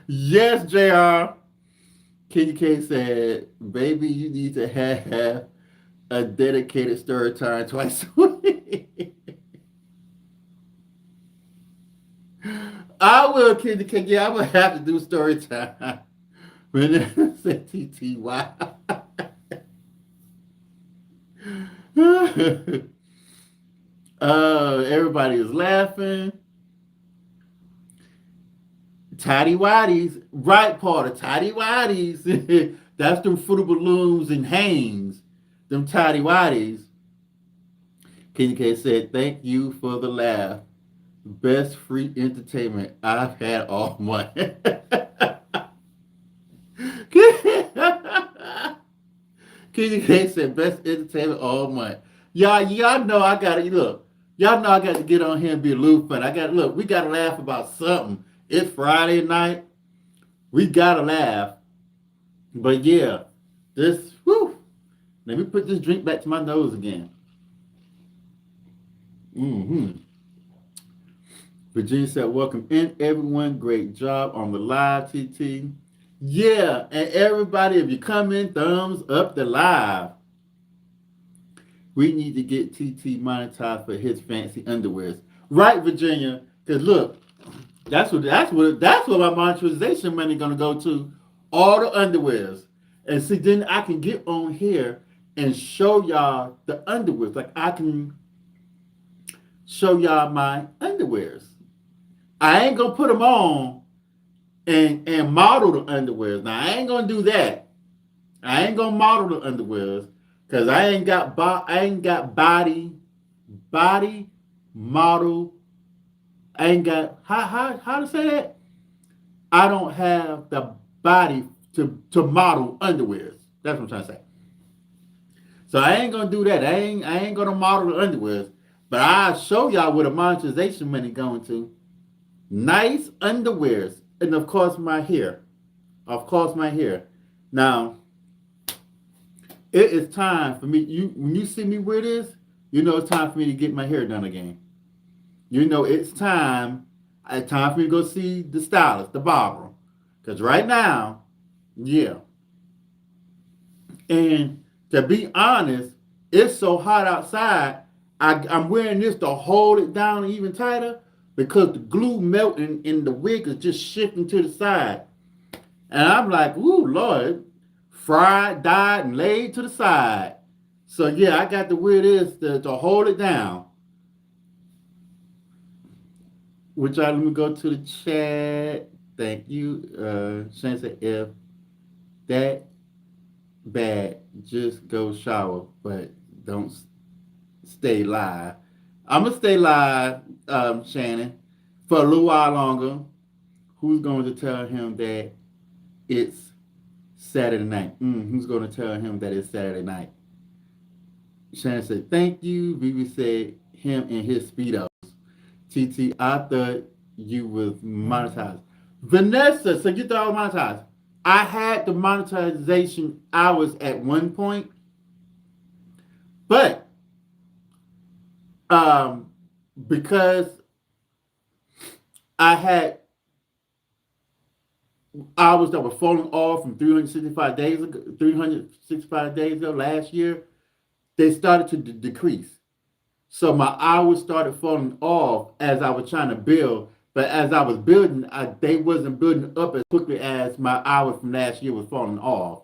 Yes, JR. Kenny K said, baby, you need to have a dedicated story time twice a week. I will, Kenny K. Yeah, I'm going to have to do story time. When it said TTY. Everybody is laughing. Tidy Whities, right, part of Tidy Whities. That's them Fruit Balloons and Hanes. Them Tidy Whities. Kenny K said, thank you for the laugh. Best free entertainment I've had all month. Kenny K said, best entertainment all month. Y'all know I gotta look. Y'all know I got to get on here and be a little fun. We gotta laugh about something. It's Friday night. We gotta laugh. But yeah, whew. Let me put this drink back to my nose again. Mm-hmm. Virginia said, welcome in, everyone. Great job on the live, TT. Yeah, and everybody, if you come in, thumbs up the live. We need to get TT monetized for his fancy underwears. Right, Virginia? Because look, that's what my monetization money gonna go to. All the underwears. And see, then I can get on here and show y'all the underwears. Like I can show y'all my underwears. I ain't gonna put them on and model the underwears. Now I ain't gonna do that. I ain't gonna model the underwears because I ain't got body model. I ain't got how to say that. I don't have the body to model underwears. That's what I'm trying to say. So I ain't gonna do that. I ain't gonna model the underwears. But I'll show y'all where the monetization money going to. Nice underwears. And of course my hair. Now, it is time for me. When you see me wear this, you know it's time for me to get my hair done again. You know it's time. It's time for me to go see the stylist, the barber. Because right now, yeah. And to be honest, it's so hot outside. I'm wearing this to hold it down even tighter because the glue melting and the wig is just shifting to the side. And I'm like, ooh, Lord, fried, dyed, and laid to the side. So yeah, I got to wear this to hold it down. Which let me go to the chat. Thank you. Shane said, if that bad, just go shower, but don't stay live. I'm gonna stay live, Shannon, for a little while longer. Who's going to tell him that it's Saturday night? Who's going to tell him that it's Saturday night? Shannon said, thank you. Vivi said, him and his Speedos. TT, I thought you was monetized. Vanessa, so you thought I was monetized. I had the monetization hours at one point, but um, because I had hours that were falling off from 365 days ago last year, they started to decrease. So my hours started falling off as I was trying to build. But as I was building, they wasn't building up as quickly as my hours from last year was falling off.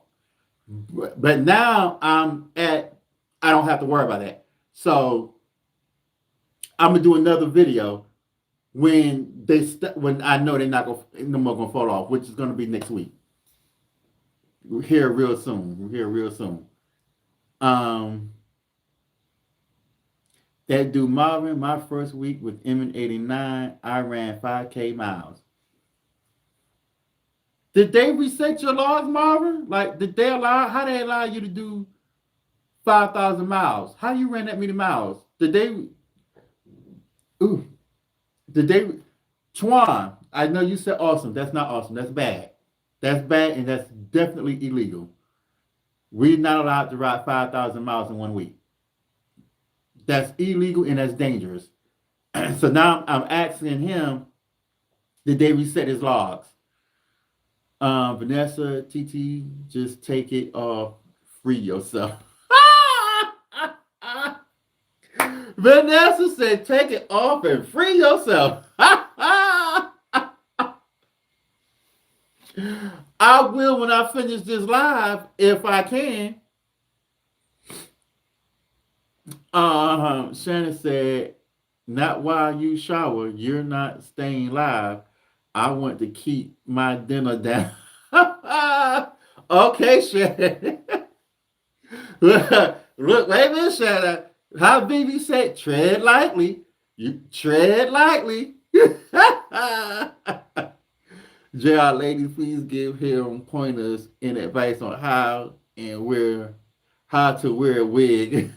But now I don't have to worry about that. So I'm gonna do another video when when I know they're not gonna no more gonna fall off, which is gonna be next week. We're here real soon. We're here real soon. Um, that dude Marvin, my first week with M89, I ran 5K miles. Did they reset your logs, Marvin? Like, how they allow you to do 5,000 miles? How you ran that many miles? Ooh, did they, Twan, I know you said awesome. That's not awesome. That's bad. That's bad, and that's definitely illegal. We're not allowed to ride 5,000 miles in one week. That's illegal and that's dangerous. So now I'm asking him, did they reset his logs? Vanessa, TT, just take it off, free yourself. Vanessa said, take it off and free yourself. I will when I finish this live, if I can. Shannon said, not while you shower. You're not staying live. I want to keep my dinner down. Okay, Shannon. Look, wait a minute, Shannon. How BB said, tread lightly. You tread lightly. JR, ladies, please give him pointers and advice on how to wear a wig.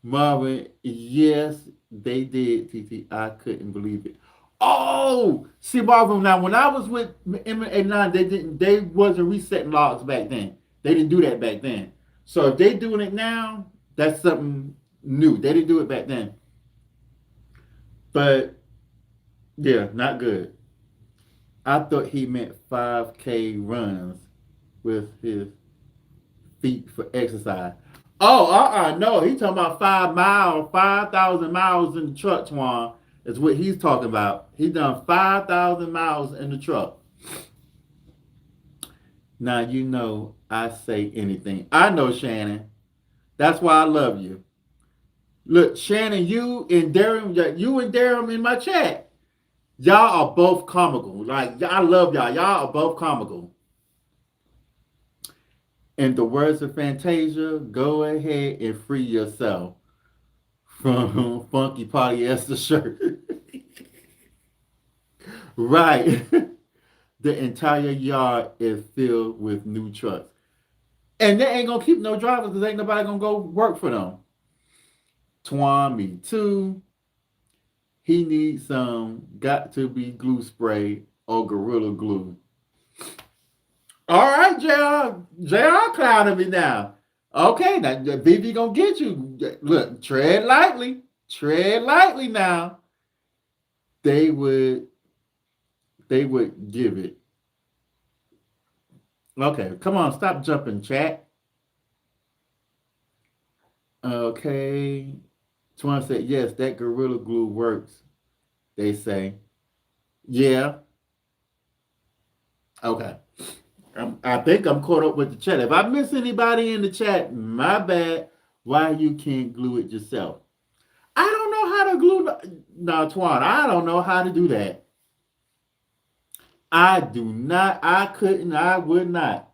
Marvin, yes, they did, TT. I couldn't believe it. Oh, see, Marvin, now when I was with M89, they wasn't resetting logs back then. They didn't do that back then. So if they doing it now, that's something new. They didn't do it back then. But yeah, not good. I thought he meant 5K runs with his feet for exercise. Oh, no. He talking about 5 miles, 5,000 miles in the truck, Twan. Is what he's talking about. He done 5,000 miles in the truck. Now you know I say anything. I know, Shannon. That's why I love you. Look, Shannon, you and Darren in my chat. Y'all are both comical. Like, I love y'all. Y'all are both comical. In the words of Fantasia, go ahead and free yourself from funky polyester shirt. Right. The entire yard is filled with new trucks. And they ain't gonna keep no drivers because ain't nobody gonna go work for them. Twan, me too. He needs some got to be glue spray or Gorilla Glue. All right, JR clouding me now. Okay, now BB gonna get you. Look, tread lightly. Tread lightly now. They would give it. Okay, come on, stop jumping, chat. Okay. Twan said, yes, that Gorilla Glue works, they say. Yeah. Okay. I think I'm caught up with the chat. If I miss anybody in the chat, my bad. Why you can't glue it yourself? I don't know how to glue. No, Twan, I don't know how to do that. I do not. I couldn't. I would not.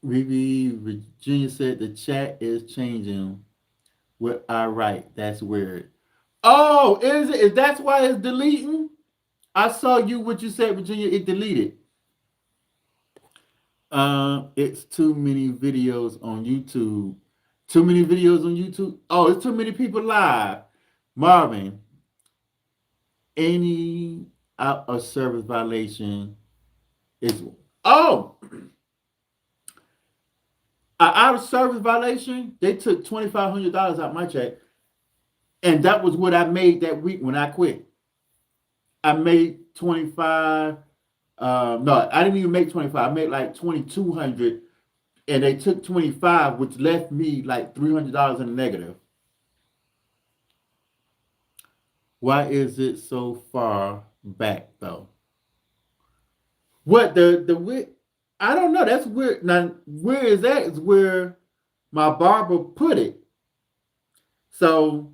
Virginia said the chat is changing what I write. That's weird. Oh, is it? Is that's why it's deleting? I saw what you said, Virginia. It deleted. It's too many videos on YouTube Too many videos on YouTube. Oh, it's too many people live. Marvin, any out of service violation is oh an out of service violation. They took $2,500 out my check, and that was what I made that week when I quit. I made 25. No, I didn't even make 25. I made like 2,200, and they took 25, which left me like $300 in the negative. Why is it so far back though? What the I don't know. That's weird. Now where is that? Is where my barber put it. So,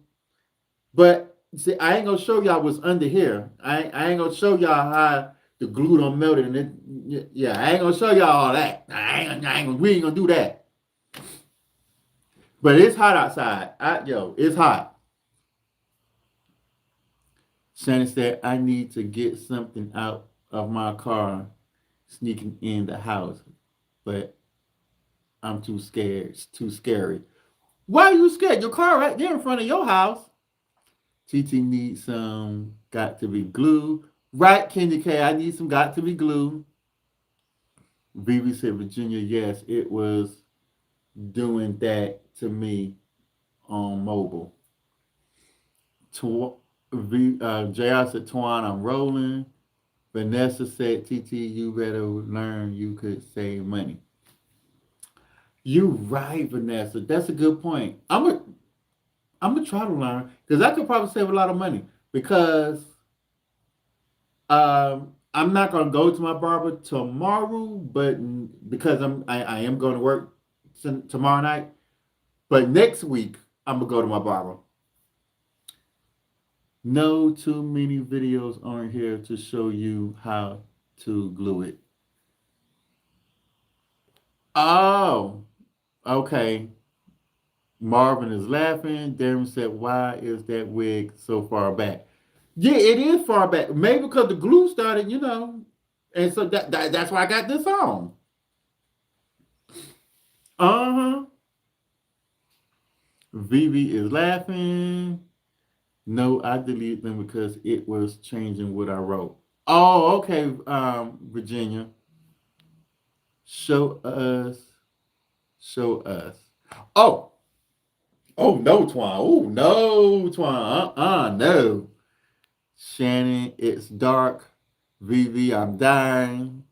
but see, I ain't gonna show y'all what's under here. I ain't gonna show y'all how the glue don't melt it. And it, yeah, I ain't gonna show y'all all that. We ain't gonna do that. But it's hot outside. It's hot. Shannon said, I need to get something out of my car sneaking in the house, but I'm too scared. It's too scary. Why are you scared? Your car right there in front of your house. TT needs some got to be glue. Right, Kenny K, I need some got to be glue. Vivi said, Virginia, yes, it was doing that to me on mobile. JR said, Twan, I'm rolling. Vanessa said, TT, you better learn you could save money. You right, Vanessa. That's a good point. I'm gonna try to learn because I could probably save a lot of money because I'm not gonna go to my barber tomorrow, but because I am going to work tomorrow night. But next week I'm gonna go to my barber. No too many videos on here to show you how to glue it. Oh, okay. Marvin is laughing. Darren said, why is that wig so far back? Yeah, it is far back. Maybe because the glue started, and so that's why I got this on. Uh-huh. Vivi is laughing. No, I deleted them because it was changing what I wrote. Oh, okay, Virginia. Show us. Show us. Oh, oh no, Twan. Oh no, Twan. No. Shannon, it's dark. Vivi, I'm dying.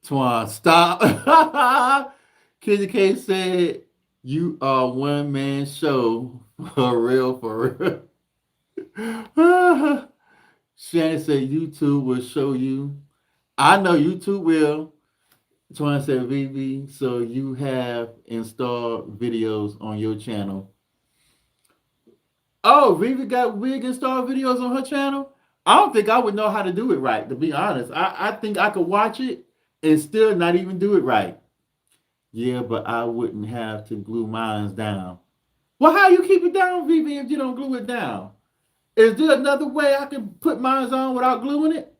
Twan, stop. Kizzy K said, you are one man show. For real, for real. Shannon said, YouTube will show you. I know YouTube will. Twan said, Vivi, so you have installed videos on your channel. Oh, Vivi got wig installed videos on her channel? I don't think I would know how to do it right, to be honest. I think I could watch it and still not even do it right. Yeah, but I wouldn't have to glue mine down. Well, how you keep it down, Vivi, if you don't glue it down? Is there another way I can put mine on without gluing it?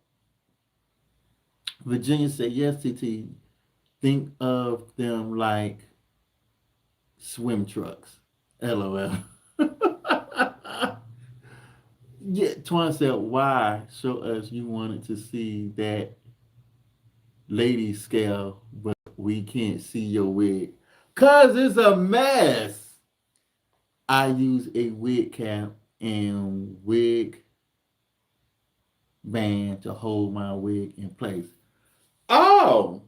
Virginia said, yes, TT. Think of them like swim trucks. LOL. Yeah, Twan said, why show us you wanted to see that lady scale, but we can't see your wig? Cause it's a mess. I use a wig cap and wig band to hold my wig in place. Oh,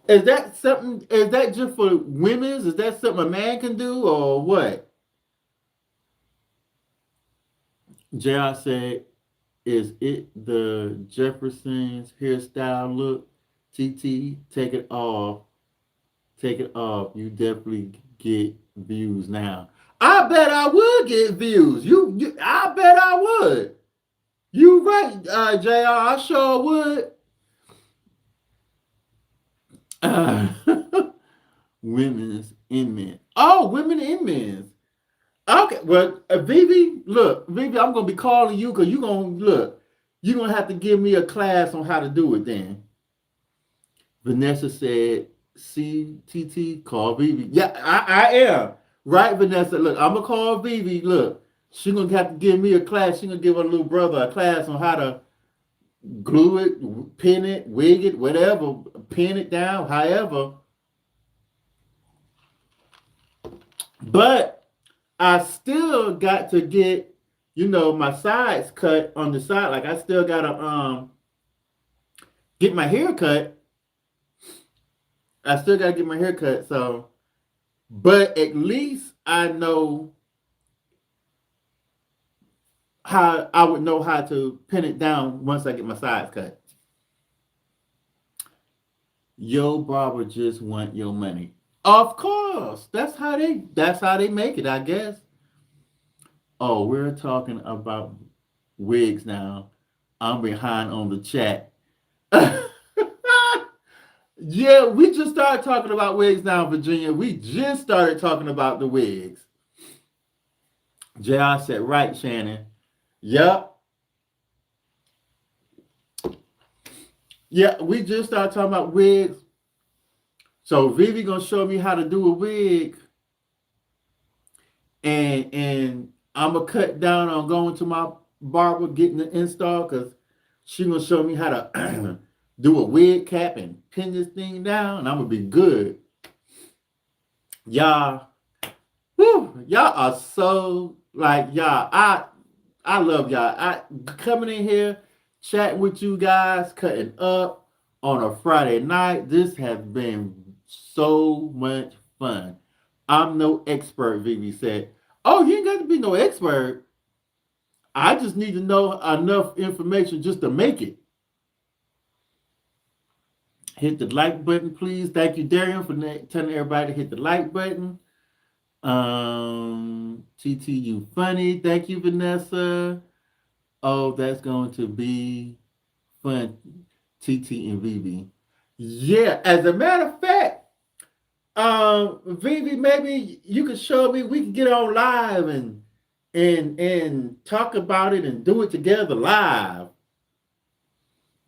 is that something? Is that just for women's? Is that something a man can do, or what? JR said, is it the Jefferson's hairstyle look? TT, take it off. Take it off. You definitely get views now. I bet I would get views. I bet I would. You right, JR. I sure would. Women's in men. Oh, women in men's. Okay, well, Vivi, look, Vivi, I'm gonna be calling you because you're gonna have to give me a class on how to do it then. Vanessa said, CTT, call Vivi. Yeah, I am. Right, Vanessa. Look, I'm gonna call Vivi. Look, she gonna have to give me a class. She gonna give her little brother a class on how to glue it, pin it, wig it, whatever, pin it down, however. But I still got to get, my sides cut on the side. Like I still gotta get my hair cut. I still gotta get my hair cut. So, but at least I know how I would know how to pin it down once I get my sides cut. Yo barber just want your money. Of course. That's how they make it, I guess. Oh, we're talking about wigs now. I'm behind on the chat. Yeah, we just started talking about wigs now, Virginia. We just started talking about the wigs. JR said, right, Shannon. Yep. Yeah, we just started talking about wigs. So Vivi gonna show me how to do a wig, and I'm gonna cut down on going to my barber getting the install because she gonna show me how to do a wig cap and pin this thing down, and I'm gonna be good. Y'all, y'all are so like y'all. I love y'all. I coming in here, chatting with you guys, cutting up on a Friday night. This has been so much fun. I'm no expert, Vivi said. Oh, you ain't got to be no expert. I just need to know enough information just to make it. Hit the like button, please. Thank you, Darian, for telling everybody to hit the like button. TTU funny. Thank you, Vanessa. Oh, that's going to be fun. TT and Vivi. Yeah, as a matter of fact, Vivi, maybe you could show me. We can get on live and talk about it and do it together live,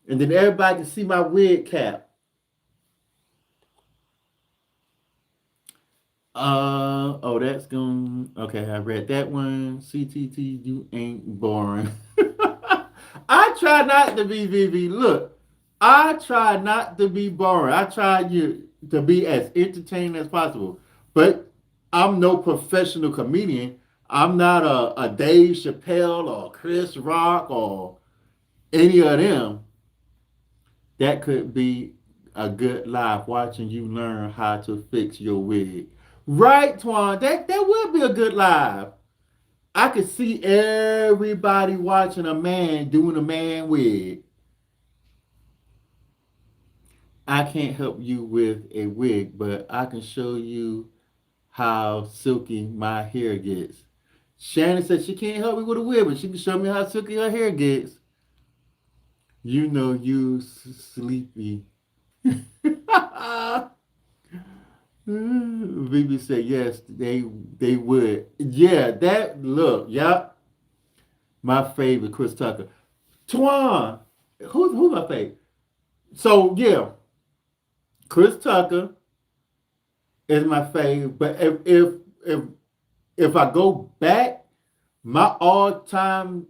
and then everybody can see my wig cap. Oh, that's going. Okay, I read that one. CTT, you ain't boring. I try not to be Vivi. Look, I try not to be boring. I try you to be as entertaining as possible. But I'm no professional comedian. I'm not a Dave Chappelle or Chris Rock or any of them. That could be a good live watching you learn how to fix your wig. Right, Twan? That would be a good live. I could see everybody watching a man doing a man wig. I can't help you with a wig, but I can show you how silky my hair gets. Shannon said she can't help me with a wig, but she can show me how silky her hair gets. You know you sleepy. Vivi said yes, they would. Yeah, that look, yep. My favorite, Chris Tucker. Twan, who's my favorite? So yeah, Chris Tucker is my favorite. But if I go back, my all-time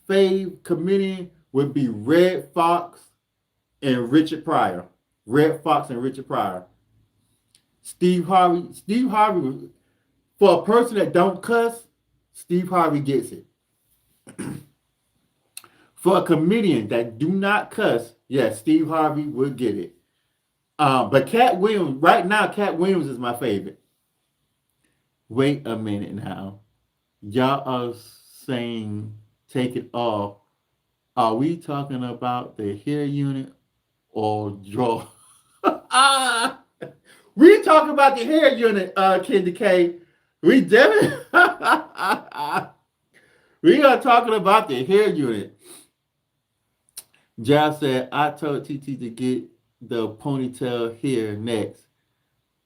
fave comedian would be Red Fox and Richard Pryor. Red Fox and Richard Pryor. Steve Harvey. Steve Harvey, for a person that don't cuss, Steve Harvey gets it. For a comedian that do not cuss, yes, Steve Harvey would get it. But Cat Williams, right now, Cat Williams is my favorite. Wait a minute now. Y'all are saying take it off. Are we talking about the hair unit or draw? We talking about the hair unit, Candy K. We definitely we are talking about the hair unit. Josh said, I told TT to get the ponytail here next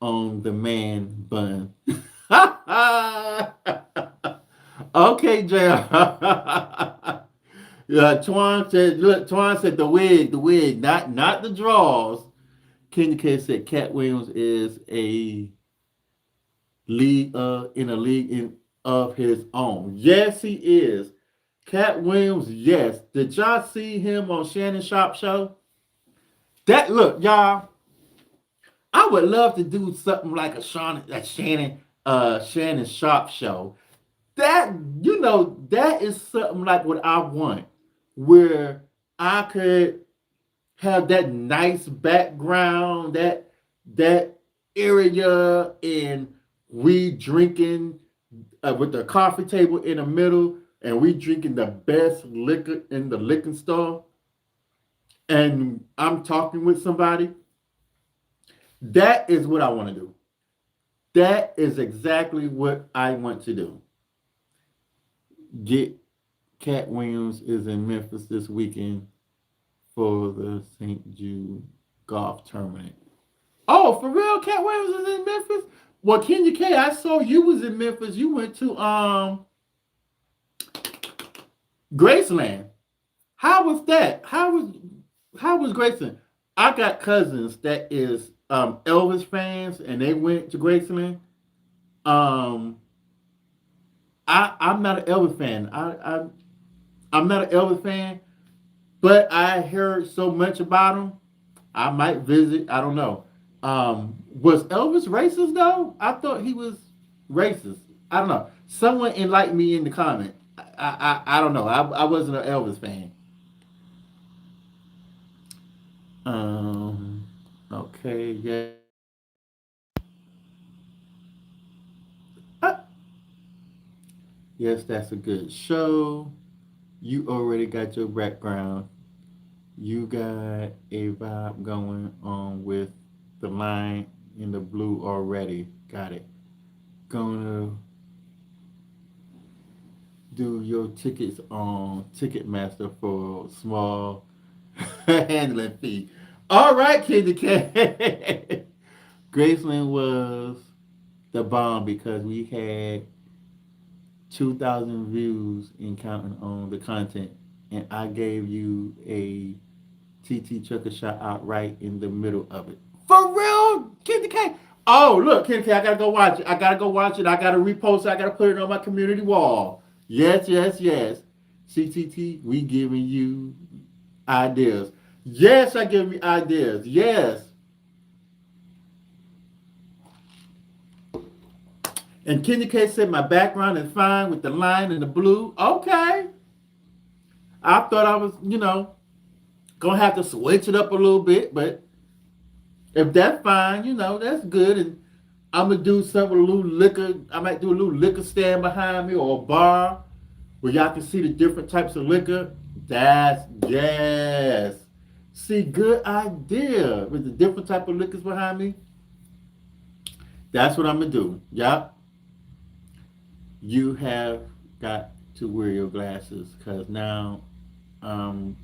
on the man bun. Okay, JR. Yeah, Twan said, look, Twan said the wig, not the draws. Kenya K said Cat Williams is a league in a league in of his own. Yes, he is. Cat Williams, yes. Did y'all see him on Shannon Sharp show? That look, y'all. I would love to do something like Shannon Sharp show. That that is something like what I want, where I could have that nice background, that area, and we drinking with the coffee table in the middle, and we drinking the best liquor in the liquor store, and I'm talking with somebody. That is what I want to do. That is exactly what I want to do. Get Cat Williams is in Memphis this weekend for the St. Jude golf tournament. Oh, for real? Cat Williams is in Memphis? Well, Kenya K, I saw you was in Memphis. You went to Graceland. How was that? How was Graceland? I got cousins that is Elvis fans, and they went to Graceland. Um, I'm not an Elvis fan. I'm not an Elvis fan, but I heard so much about him. I might visit. I don't know. Was Elvis racist though? I thought he was racist. I don't know. Someone enlighten me in the comment. I don't know. I wasn't an Elvis fan. Um. Okay. Yeah. Ah, yes, that's a good show. You already got your background. You got a vibe going on with the line in the blue already. Got it. Gonna do your tickets on Ticketmaster for small handling fee. All right, Candy Cat. Graceland was the bomb because we had 2,000 views in counting on the content, and I gave you a TT Chucker shot out right in the middle of it. For real, Candy K. Oh, look, Candy K, I gotta go watch it. I gotta go watch it. I gotta repost it. I gotta put it on my community wall. Yes, yes, yes. CTT, we giving you ideas. Yes, I give me ideas. Yes. And Kenny K said my background is fine with the line and the blue. Okay. I thought I was, gonna have to switch it up a little bit, but if that's fine, that's good. And I'm gonna do something with a little liquor. I might do a little liquor stand behind me or a bar where y'all can see the different types of liquor. That's yes. See, good idea with the different type of liquors behind me. That's what I'm gonna do. Yep. You have got to wear your glasses because now, um,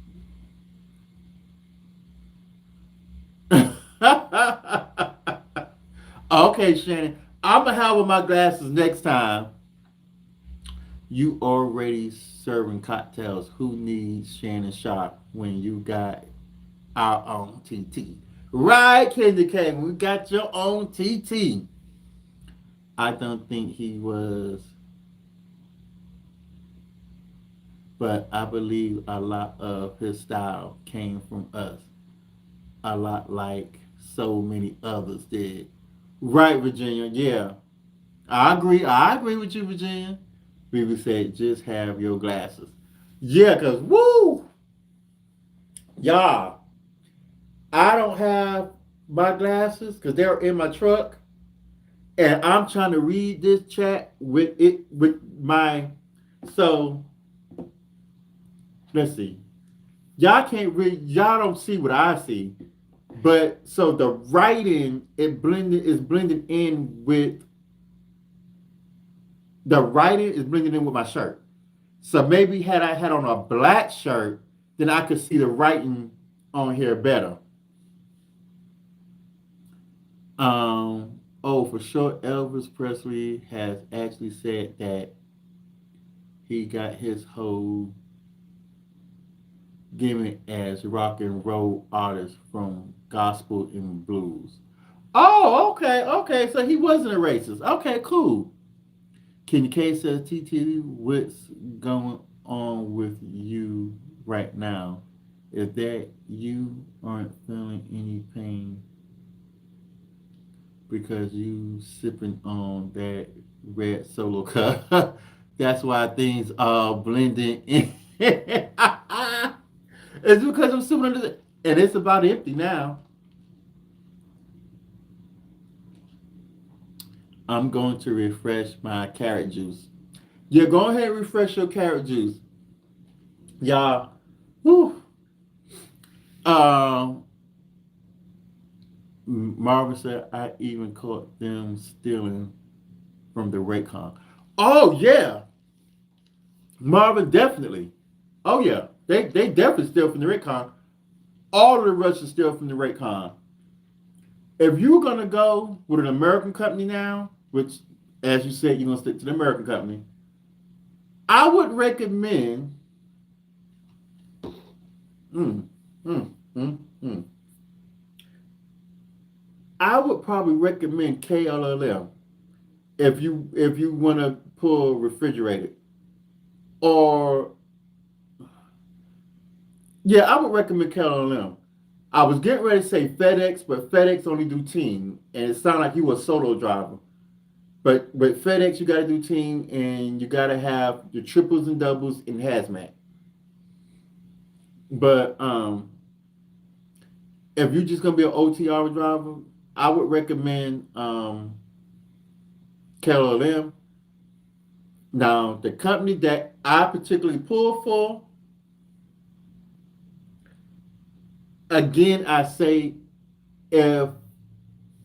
okay, Shannon, I'm gonna have with my glasses next time. You already serving cocktails. Who needs Shannon Sharp when you got our own TT? Right, Candy Cane, we got your own TT. I don't think he was, but I believe a lot of his style came from us. A lot like so many others did. Right, Virginia. Yeah, I agree. I agree with you, Virginia. People said just have your glasses. Yeah, cause woo, y'all. I don't have my glasses because they're in my truck, and I'm trying to read this chat with my. So let's see. Y'all can't read. Y'all don't see what I see, but so the writing is blended in with the writing is blending in with my shirt. So maybe had I had on a black shirt, then I could see the writing on here better. Oh, for sure, Elvis Presley has actually said that he got his whole given as rock and roll artists from gospel and blues. Oh, okay, okay. So he wasn't a racist. Okay, cool. Kenny K says, TT, what's going on with you right now? Is that you aren't feeling any pain because you sipping on that red solo cup? That's why things are blending in. It's because I'm sipping on this, and it's about empty now. I'm going to refresh my carrot juice. Yeah, go ahead and refresh your carrot juice. Y'all, whew. Um, Marvin said, I even caught them stealing from the Raycon. Oh, yeah. Marvin, definitely. Oh, yeah. They definitely steal from the Raycon. All of the Russians steal from the Raycon. If you're going to go with an American company now, which, as you said, you're going to stick to the American company, I would recommend. Mm, mm, mm, mm. I would probably recommend KLLM if you want to pull refrigerated. Or yeah, I would recommend KLLM. I was getting ready to say FedEx, but FedEx only do team, and it sounded like you were a solo driver. But with FedEx, you got to do team, and you got to have your triples and doubles in hazmat. But if you're just gonna be an OTR driver, I would recommend KLLM. Now, the company that I particularly pull for, again, I say if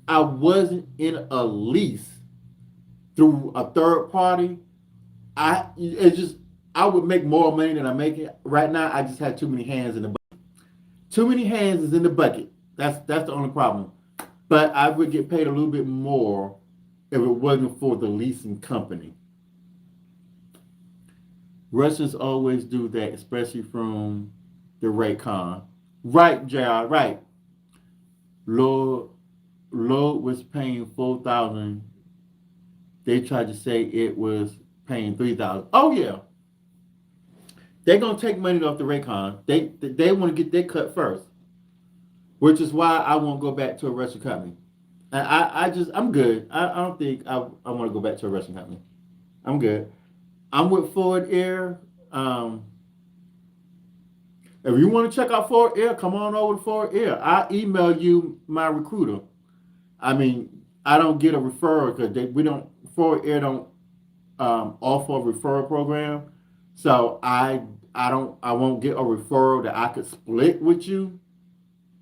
I wasn't in a lease through a third party, I would make more money than I make it right now. I just had too many hands in the bucket. Too many hands is in the bucket. That's the only problem. But I would get paid a little bit more if it wasn't for the leasing company. Russians always do that, especially from the Raycon. Right, JR, right. Lord Lord was paying 4,000. They tried to say it was paying 3,000. Oh yeah, they're gonna take money off the Raycon. They want to get their cut first, which is why I won't go back to a Russian company. And I'm good. I don't think I want to go back to a Russian company. I'm good. I'm with Forward Air. If you want to check out Forward Air, come on over to Forward Air. I email you my recruiter. I mean, I don't get a referral because we don't Forward Air don't offer a referral program. So I won't get a referral that I could split with you.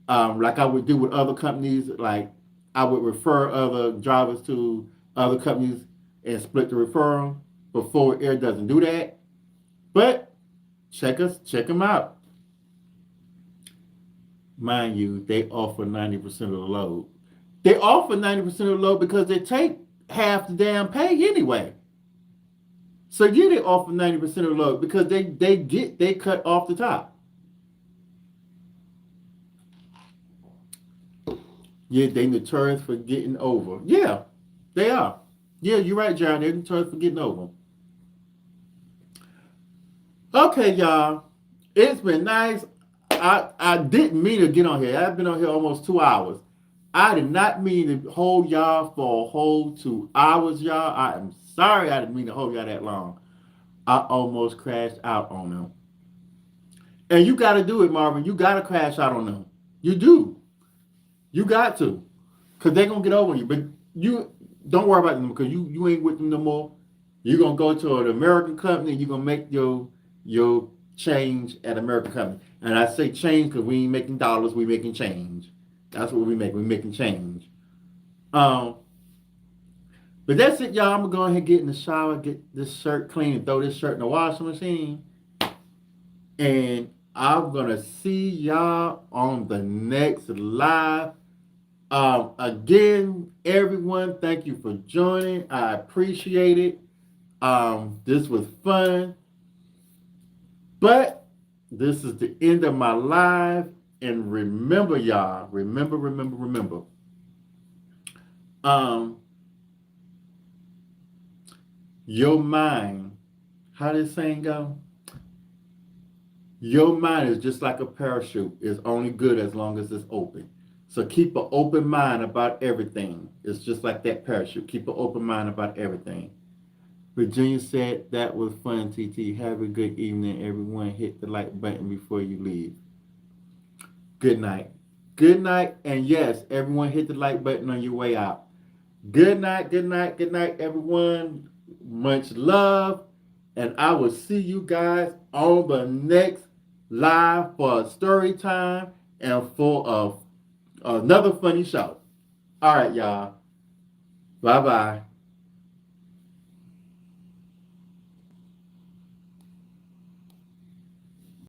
Like I would do with other companies. Like I would refer other drivers to other companies and split the referral. But Forward Air doesn't do that. But check them out. Mind you, they offer 90% of the load. They offer 90% of the load because they take half the damn pay anyway. So yeah, they offer 90% of the load because they cut off the top. Yeah, they notorious for getting over. Yeah, they are. Yeah, you're right, John. They're notorious for getting over. Okay, y'all. It's been nice. I didn't mean to get on here. I've been on here almost 2 hours. I did not mean to hold y'all for a whole 2 hours, y'all. I am sorry I didn't mean to hold y'all that long. I almost crashed out on them. And you got to do it, Marvin. You got to crash out on them. You do. You got to. Because they're going to get over you. But you don't worry about them because you ain't with them no more. You're going to go to an American company and you're going to make your change at American company. And I say change because we ain't making dollars. We making change. That's what we make. We making change. Um, but that's it, y'all. I'm going to go ahead and get in the shower, get this shirt clean, and throw this shirt in the washing machine. And I'm gonna see y'all on the next live. Again, everyone, thank you for joining. I appreciate it. This was fun, but This is the end of my life. And remember, y'all, remember. Um, your mind, how this saying go? Your mind is just like a parachute. It's only good as long as it's open. So keep an open mind about everything. It's just like that parachute. Keep an open mind about everything. Virginia said that was fun, TT. Have a good evening, everyone. Hit the like button before you leave. Good night. Good night. And yes, everyone hit the like button on your way out. Good night, everyone. Much love. And I will see you guys on the next live for a story time and for another funny show. All right, y'all. Bye bye.